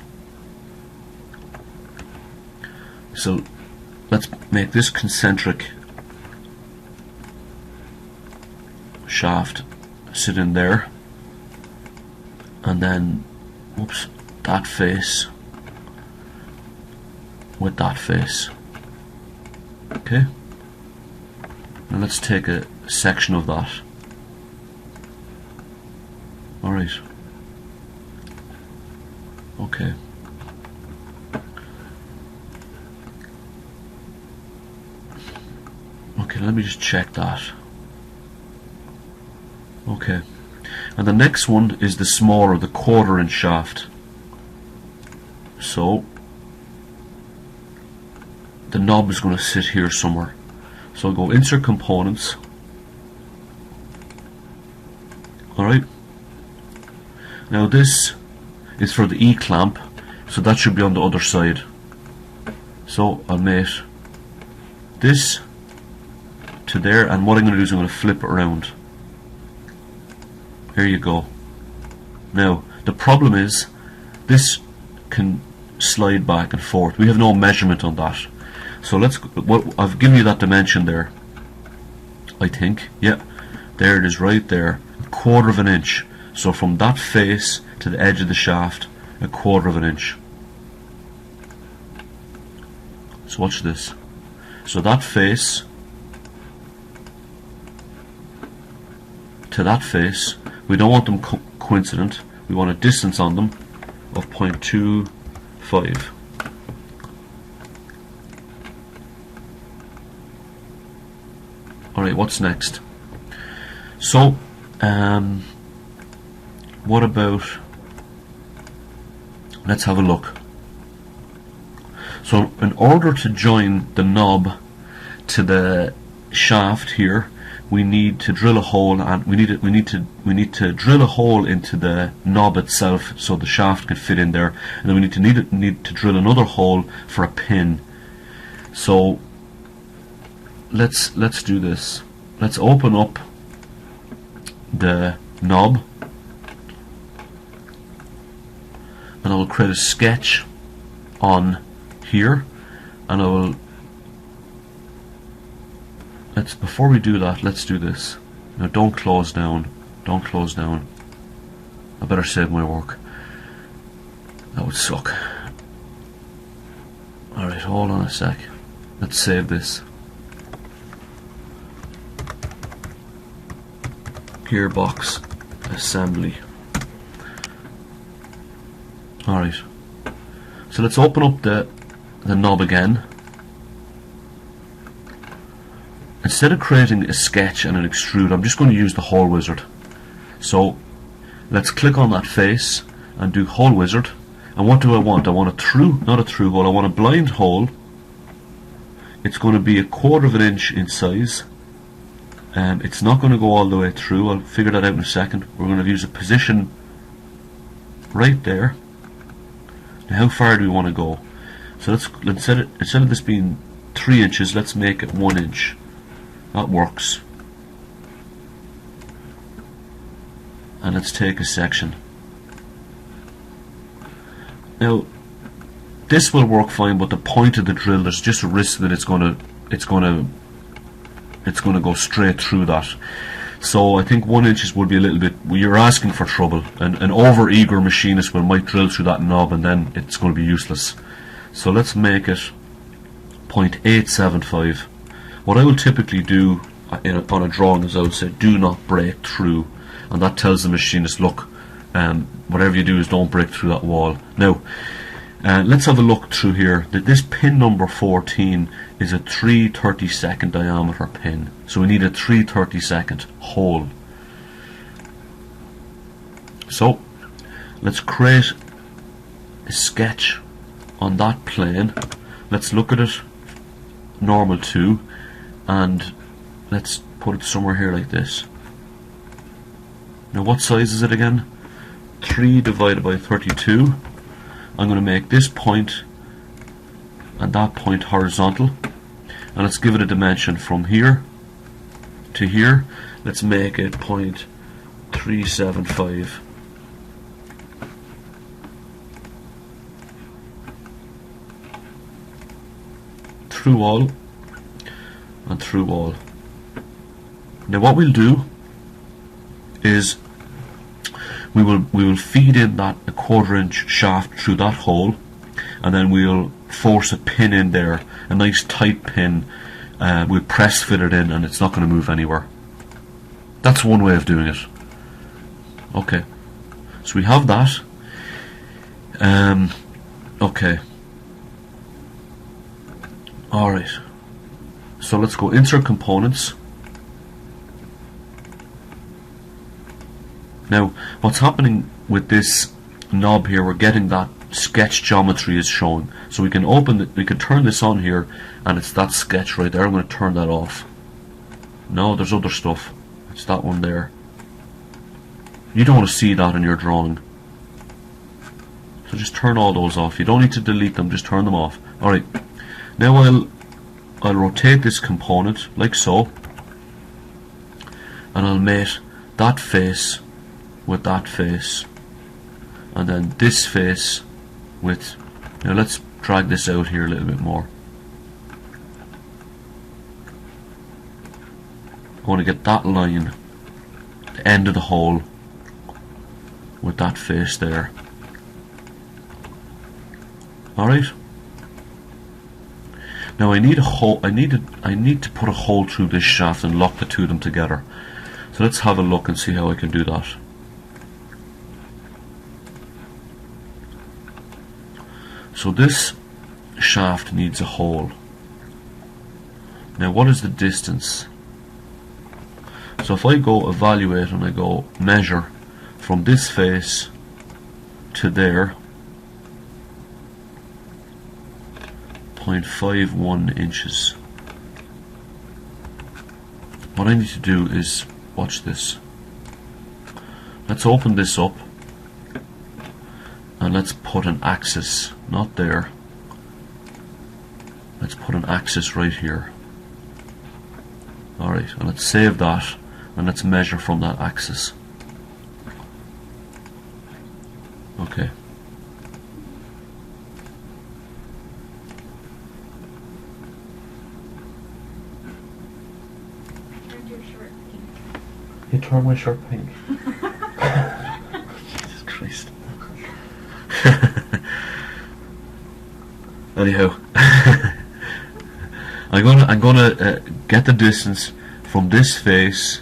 So let's make this concentric shaft sit in there, and then whoops, that face with that face. Okay, now let's take a section of that. Alright, okay. Okay, let me just check that. Okay, and the next one is the smaller, the 1/4 inch shaft. So the knob is going to sit here somewhere. So I'll go insert components. Alright, now this is for the E-clamp, so that should be on the other side. So I'll mate this to there, and what I'm going to do is I'm going to flip it around. Here you go. Now the problem is this can slide back and forth. We have no measurement on that. So I've given you that dimension there, I think. Yeah, there it is right there, 1/4 inch. So from that face to the edge of the shaft, 1/4 inch. So watch this. So that face to that face, we don't want them coincident. We want a distance on them of 0.25. Alright, what's next? So what about, let's have a look. So in order to join the knob to the shaft here, we need to drill a hole, and we need to drill a hole into the knob itself so the shaft can fit in there, and then we need to drill another hole for a pin. So let's do this. Let's open up the knob, and I will create a sketch on here, and I will before we do that, let's do this. Now don't close down. Don't close down. I better save my work. That would suck. Alright, hold on a sec. Let's save this. Gearbox assembly. Alright. So let's open up the knob again. Instead of creating a sketch and an extrude, I'm just going to use the hole wizard. So let's click on that face and do hole wizard. And what do I want? I want a through, not a through hole, I want a blind hole. It's going to be 1/4 inch in size. It's not going to go all the way through. I'll figure that out in a second. We're going to use a position right there. Now how far do we want to go? So let's instead of this being 3 inches, let's make it 1 inch. That works. And let's take a section. Now this will work fine, but the point of the drill, there's just a risk that it's gonna go straight through that. So I think 1 inches would be a little bit, you're asking for trouble. An over eager machinist might drill through that knob and then it's going to be useless. So let's make it 0.875. What I will typically do on a drawing is I would say do not break through, and that tells the machinist, look, whatever you do is don't break through that wall. Now let's have a look through here. This pin number 14 is a 3/32 diameter pin, so we need a 3/32 hole. So let's create a sketch on that plane. Let's look at it normal to, and let's put it somewhere here like this. Now what size is it again? 3 divided by 32. I'm going to make this point and that point horizontal, and let's give it a dimension from here to here. Let's make it 0.375. Through all and through all. Now what we'll do is we will feed in that 1/4 inch shaft through that hole, and then we'll force a pin in there, a nice tight pin. We'll press fit it in and it's not going to move anywhere. That's one way of doing it. Okay, so we have that. Okay, alright, so let's go insert components. Now what's happening with this knob here, we're getting that sketch geometry is showing, so we can open it, we can turn this on here and it's that sketch right there. I'm going to turn that off. No, there's other stuff. It's that one there. You don't want to see that in your drawing, so just turn all those off. You don't need to delete them, just turn them off. Alright, now I'll rotate this component like so, and I'll mate that face with that face, and then this face with, now let's drag this out here a little bit more. I want to get that line, the end of the hole, with that face there. Alright. Now I need a hole, I need to put a hole through this shaft and lock the two of them together. So let's have a look and see how I can do that. So this shaft needs a hole. Now what is the distance? So if I go evaluate and I go measure from this face to there, 0.51 inches. What I need to do is, watch this. Let's open this up and let's put an axis, not there. Let's put an axis right here. Alright, and let's save that and let's measure from that axis. Okay. Turned your shirt pink. You turned my shirt pink. Jesus Christ. Anyhow, I'm gonna get the distance from this face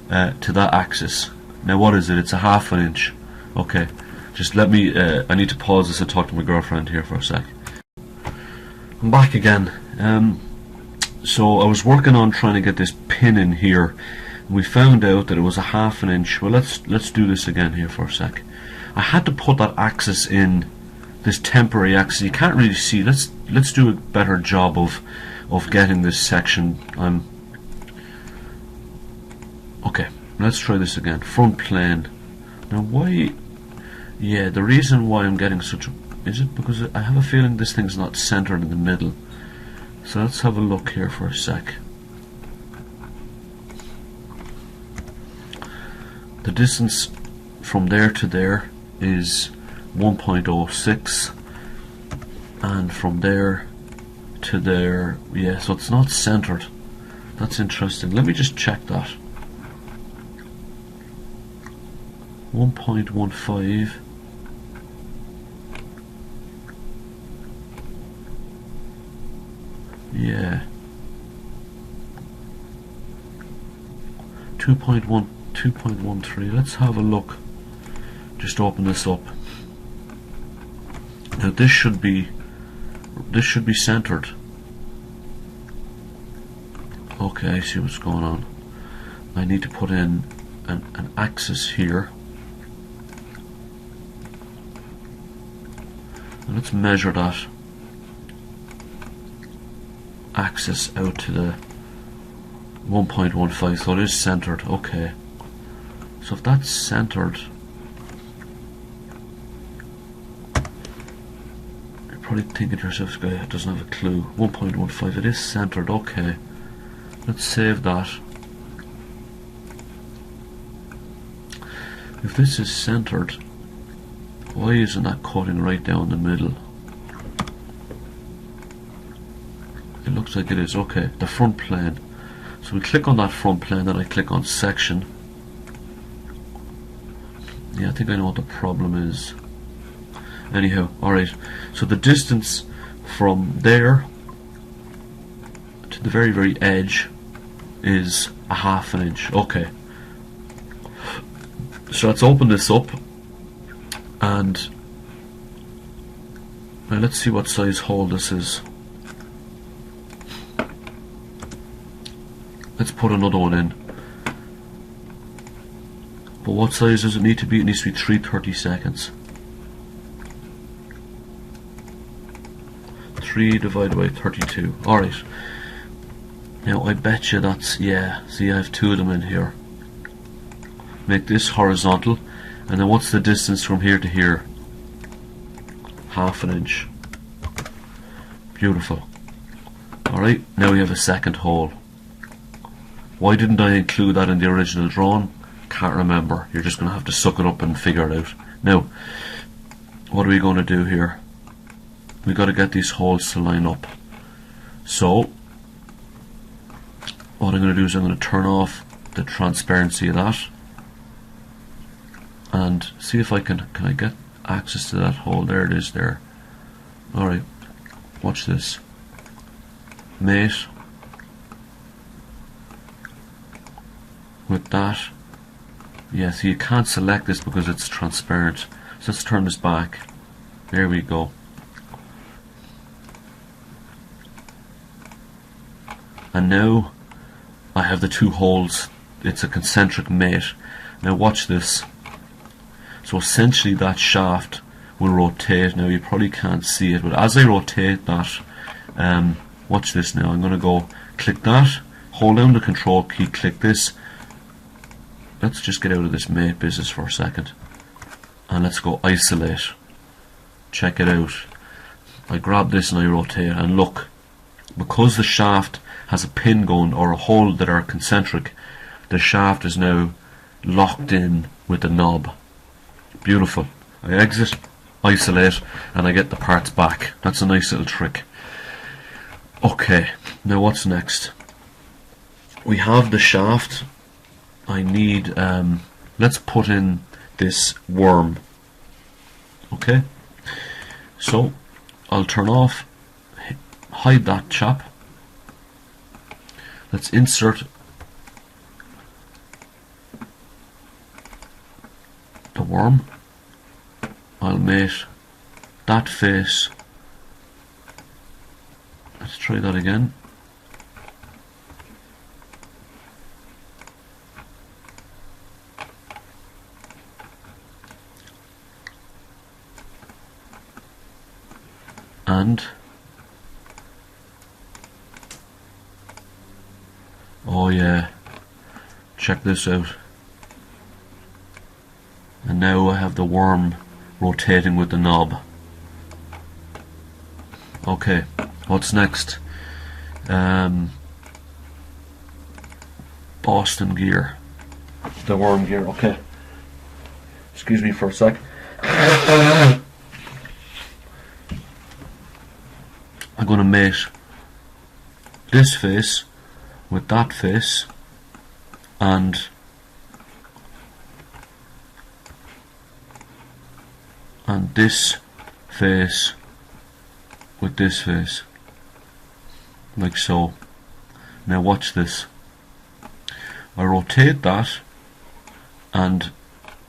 to that axis. Now what is it? It's a 1/2 inch. Okay, just let me. I need to pause this and talk to my girlfriend here for a sec. I'm back again. So I was working on trying to get this pin in here. We found out that it was a 1/2 inch. Well, let's do this again here for a sec. I had to put that axis in, this temporary axis. You can't really see. Let's do a better job of getting this section. Okay, let's try this again. Front plane. Now why? Yeah, the reason why I'm getting such a, is it because I have a feeling this thing's not centered in the middle. So let's have a look here for a sec. The distance from there to there is 1.06, and from there to there, yeah, so it's not centered. That's interesting. Let me just check that. 1.15. Yeah. 2.13. Let's have a look. Just open this up. Now this should be centered. Okay, I see what's going on. I need to put in an axis here. And let's measure that axis out to the 1.15, so it is centered. Okay, so if that's centered, you're probably thinking to yourself, this guy doesn't have a clue. 1.15, it is centered. Okay, let's save that. If this is centered, why isn't that cutting right down the middle? It looks like it is. Okay, the front plane. So we click on that front plane, then I click on section. Yeah, I think I know what the problem is. Anyhow, alright. So the distance from there to the very, very edge is a ½ inch. Okay. So let's open this up, and now let's see what size hole this is. Let's put another one in. But what size does it need to be? It needs to be 3/32. 3 divided by 32. Alright. Now I bet you that's, yeah, see I have two of them in here. Make this horizontal, and then what's the distance from here to here? ½ inch. Beautiful. Alright, now we have a second hole. Why didn't I include that in the original drawing? Can't remember. You're just going to have to suck it up and figure it out. Now, what are we going to do here? We've got to get these holes to line up. So, what I'm going to do is I'm going to turn off the transparency of that, and see if I can I get access to that hole. There it is there. Alright, watch this. Mate. With that, yeah, so you can't select this because it's transparent. So let's turn this back. There we go. And now I have the two holes. It's a concentric mate. Now watch this. So essentially that shaft will rotate. Now you probably can't see it, but as I rotate that, watch this now. I'm going to go click that, hold down the control key, click this. Let's just get out of this mate business for a second, and let's go isolate. Check it out. I grab this and I rotate, and look, because the shaft has a pin going, or a hole that are concentric, the shaft is now locked in with the knob. Beautiful. I exit, isolate, and I get the parts back. That's a nice little trick. Okay, now what's next? We have the shaft. I need, let's put in this worm. Okay, so I'll turn off, hide that chap. Let's insert the worm. I'll mate that face. Let's try that again. And oh yeah, check this out. And now I have the worm rotating with the knob. Okay, what's next? Boston gear, the worm gear. Okay, excuse me for a sec. I'm going to mate this face with that face and this face with this face, like so. Now watch this. I rotate that and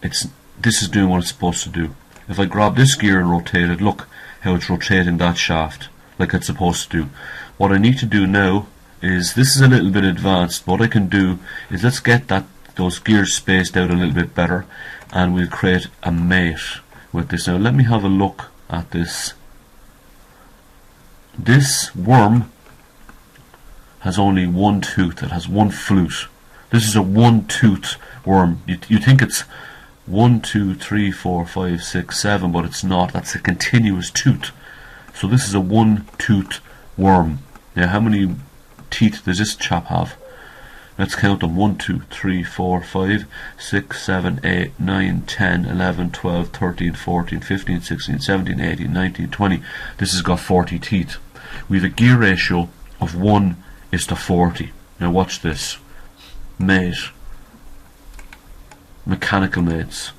this is doing what it's supposed to do. If I grab this gear and rotate it, look how it's rotating that shaft like it's supposed to do. What I need to do now is, this is a little bit advanced, what I can do is let's get those gears spaced out a little bit better and we'll create a mate with this. Now let me have a look at this. This worm has only one tooth, it has one flute. This is a one tooth worm. You think it's 1, 2, 3, 4, 5, 6, 7, but it's not. That's a continuous tooth. So this is a one tooth worm. Now how many teeth does this chap have? Let's count them. 1, 2, 3, 4, 5, 6, 7, 8, 9, 10, 11, 12, 13, 14, 15, 16, 17, 18, 19, 20. This has got 40 teeth. We have a gear ratio of 1:40. Now watch this. Mate. Mechanical mates.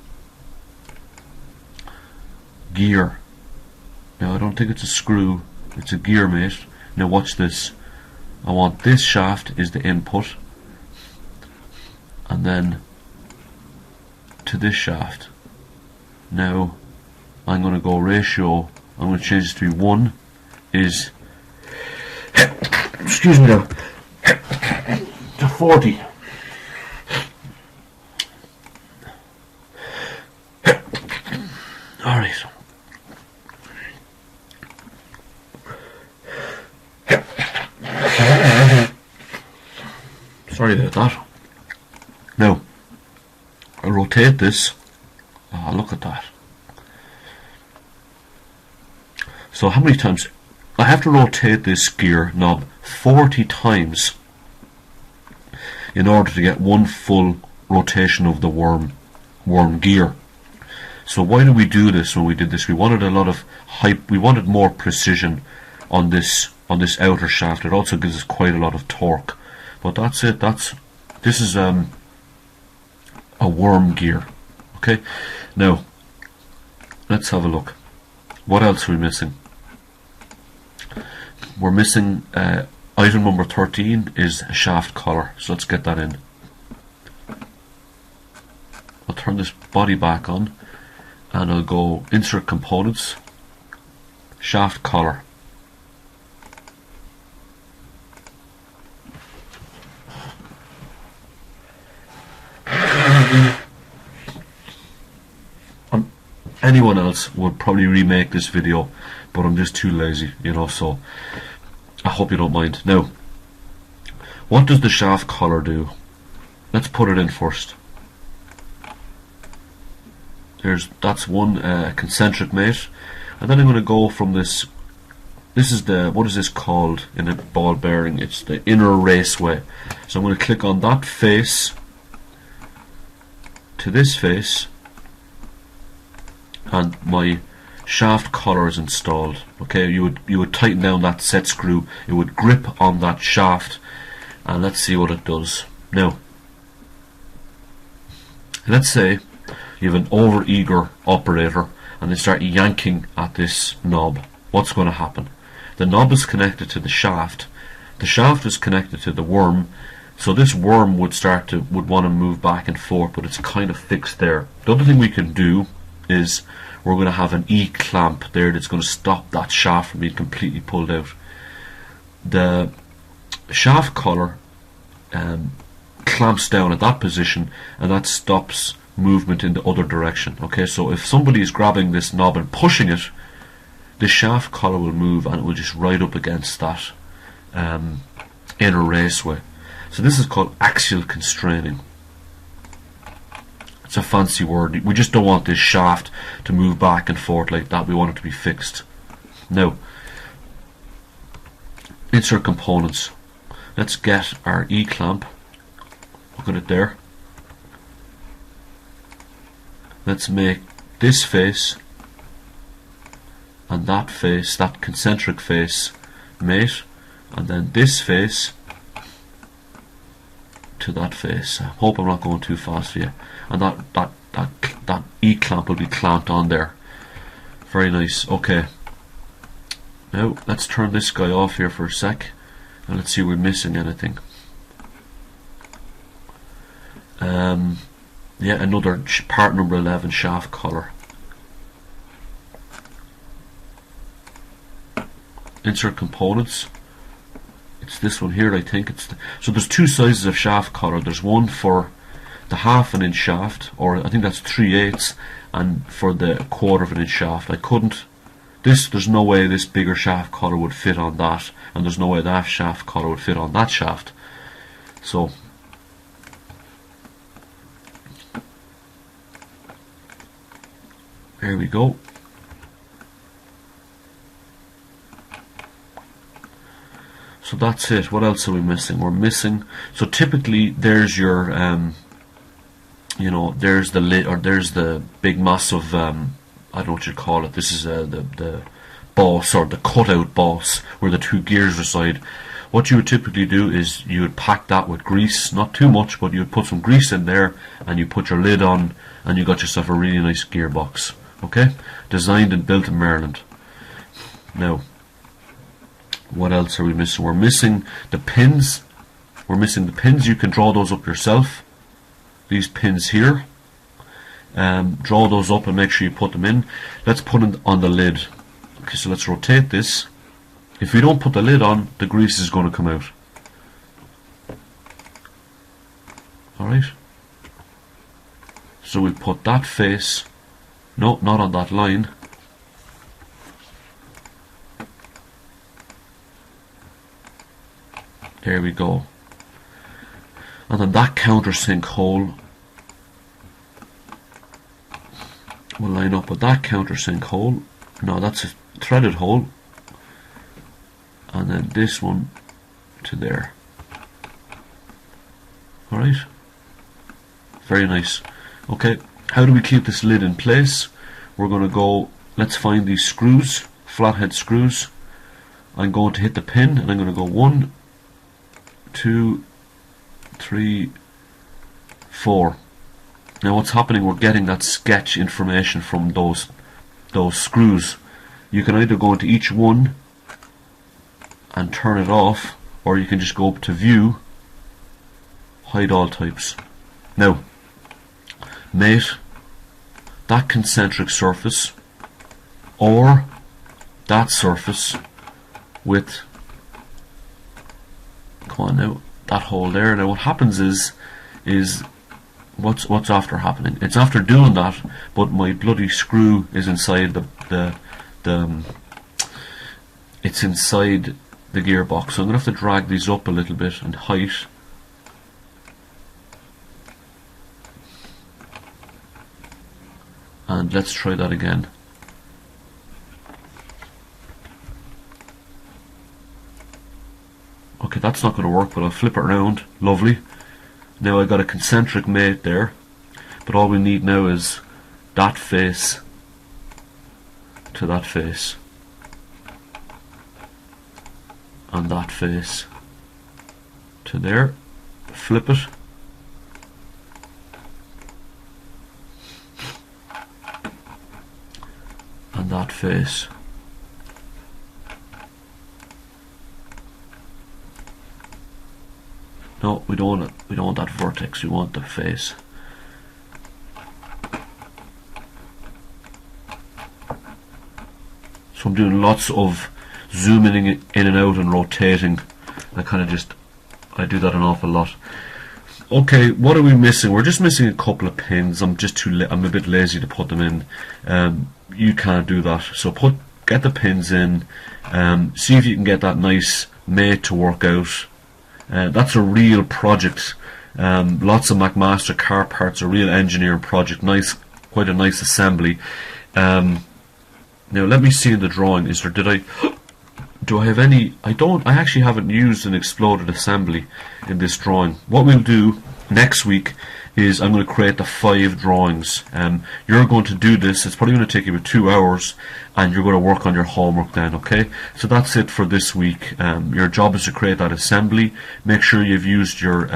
Gear. Now I don't think it's a screw, it's a gear mate. Now watch this. I want this shaft is the input, and then to this shaft. Now I'm going to go ratio, I'm going to change this to 1 is excuse me now to 40. Alright. Sorry about that. Now, I rotate this. Oh, look at that. So how many times? I have to rotate this gear knob 40 times in order to get one full rotation of the worm gear. So why did we do this when we did this? We wanted a lot of we wanted more precision on this outer shaft. It also gives us quite a lot of torque. But that's it. This is a worm gear. Okay. Now let's have a look. What else are we missing? We're missing item number 13 is a shaft collar. So let's get that in. I'll turn this body back on and I'll go insert components, shaft collar. Anyone else would probably remake this video, but I'm just too lazy, so I hope you don't mind. Now, what does the shaft collar do? Let's put it in first. That's one concentric mate, and then I'm going to go from this. This is what is this called in a ball bearing? It's the inner raceway. So I'm going to click on that face to this face, and my shaft collar is installed. Okay, you would tighten down that set screw. It would grip on that shaft, and let's see what it does. Now, let's say you have an over-eager operator and they start yanking at this knob. What's going to happen? The knob is connected to the shaft is connected to the worm, so this worm would want to move back and forth, but it's kind of fixed there. The other thing we can do is we're going to have an E-clamp there that's going to stop that shaft from being completely pulled out. The shaft collar clamps down at that position, and that stops movement in the other direction. Okay, so if somebody is grabbing this knob and pushing it, the shaft collar will move and it will just ride up against that inner raceway. So this is called axial constraining. It's a fancy word. We just don't want this shaft to move back and forth like that. We want it to be fixed. Now, insert components. Let's get our E-clamp. Look at it there. Let's make this face and that face, that concentric face, mate, and then this face to that face. I hope I'm not going too fast for you. And that E-clamp will be clamped on there. Very nice. Okay. Now let's turn this guy off here for a sec, and let's see if we're missing anything. Yeah, another part number 11 shaft collar. Insert components. It's this one here, I think. So there's two sizes of shaft collar. There's one for the 1/2 inch shaft, or I think that's 3/8, and for the 1/4 inch shaft. I couldn't. There's no way this bigger shaft collar would fit on that, and there's no way that shaft collar would fit on that shaft. So there we go. So that's it. What else are we missing? We're missing. So typically, there's your, you know, there's the lid, or there's the big massive. I don't know what you call it. This is the boss, or the cutout boss, where the two gears reside. What you would typically do is you would pack that with grease, not too much, but you would put some grease in there, and you put your lid on, and you got yourself a really nice gearbox. Okay, designed and built in Maryland. Now, what else are we missing? We're missing the pins. We're missing the pins. You can draw those up yourself. These pins here. Draw those up and make sure you put them in. Let's put it on the lid. Okay, so let's rotate this. If we don't put the lid on, the grease is going to come out. Alright. So we put that face. No, not on that line. There we go. And then that countersink hole will line up with that countersink hole. No, that's a threaded hole. And then this one to there. Alright. Very nice. Okay, how do we keep this lid in place? We're going to go, let's find these screws, flathead screws. I'm going to hit the pin, and I'm going to go 1, 2, 3, 4. Now what's happening, we're getting that sketch information from those screws. You can either go into each one and turn it off, or you can just go up to view, hide all types. Now mate that concentric surface or that surface with, come on now, that hole there. Now what happens is what's after happening? It's after doing that, but my bloody screw is inside it's inside the gearbox, so I'm going to have to drag these up a little bit in height. And let's try that again. Okay, that's not going to work, but I'll flip it around. Lovely. Now I got a concentric mate there, but all we need now is that face to that face, and that face to there. Flip it. And that face. No, we don't want that vertex, we want the face. So I'm doing lots of zooming in and out and rotating. I do that an awful lot. Okay, what are we missing? We're just missing a couple of pins. I'm a bit lazy to put them in. You can't do that. So get the pins in. See if you can get that nice mate to work out. That's a real project. Lots of McMaster car parts, a real engineering project. Nice, quite a nice assembly. Now let me see in the drawing. Did do I have any? I don't. I actually haven't used an exploded assembly in this drawing. What we'll do next week is I'm going to create the 5 drawings. You're going to do this. It's probably going to take you about 2 hours, and you're going to work on your homework then. Okay. So that's it for this week. Your job is to create that assembly. Make sure you've used your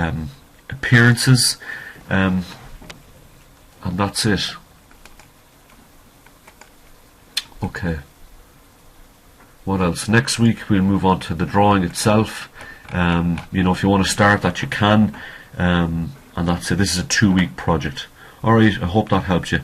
appearances, and that's it. Okay. What else? Next week we'll move on to the drawing itself. You know, if you want to start that, you can. And that's it. This is a 2-week project. Alright, I hope that helps you.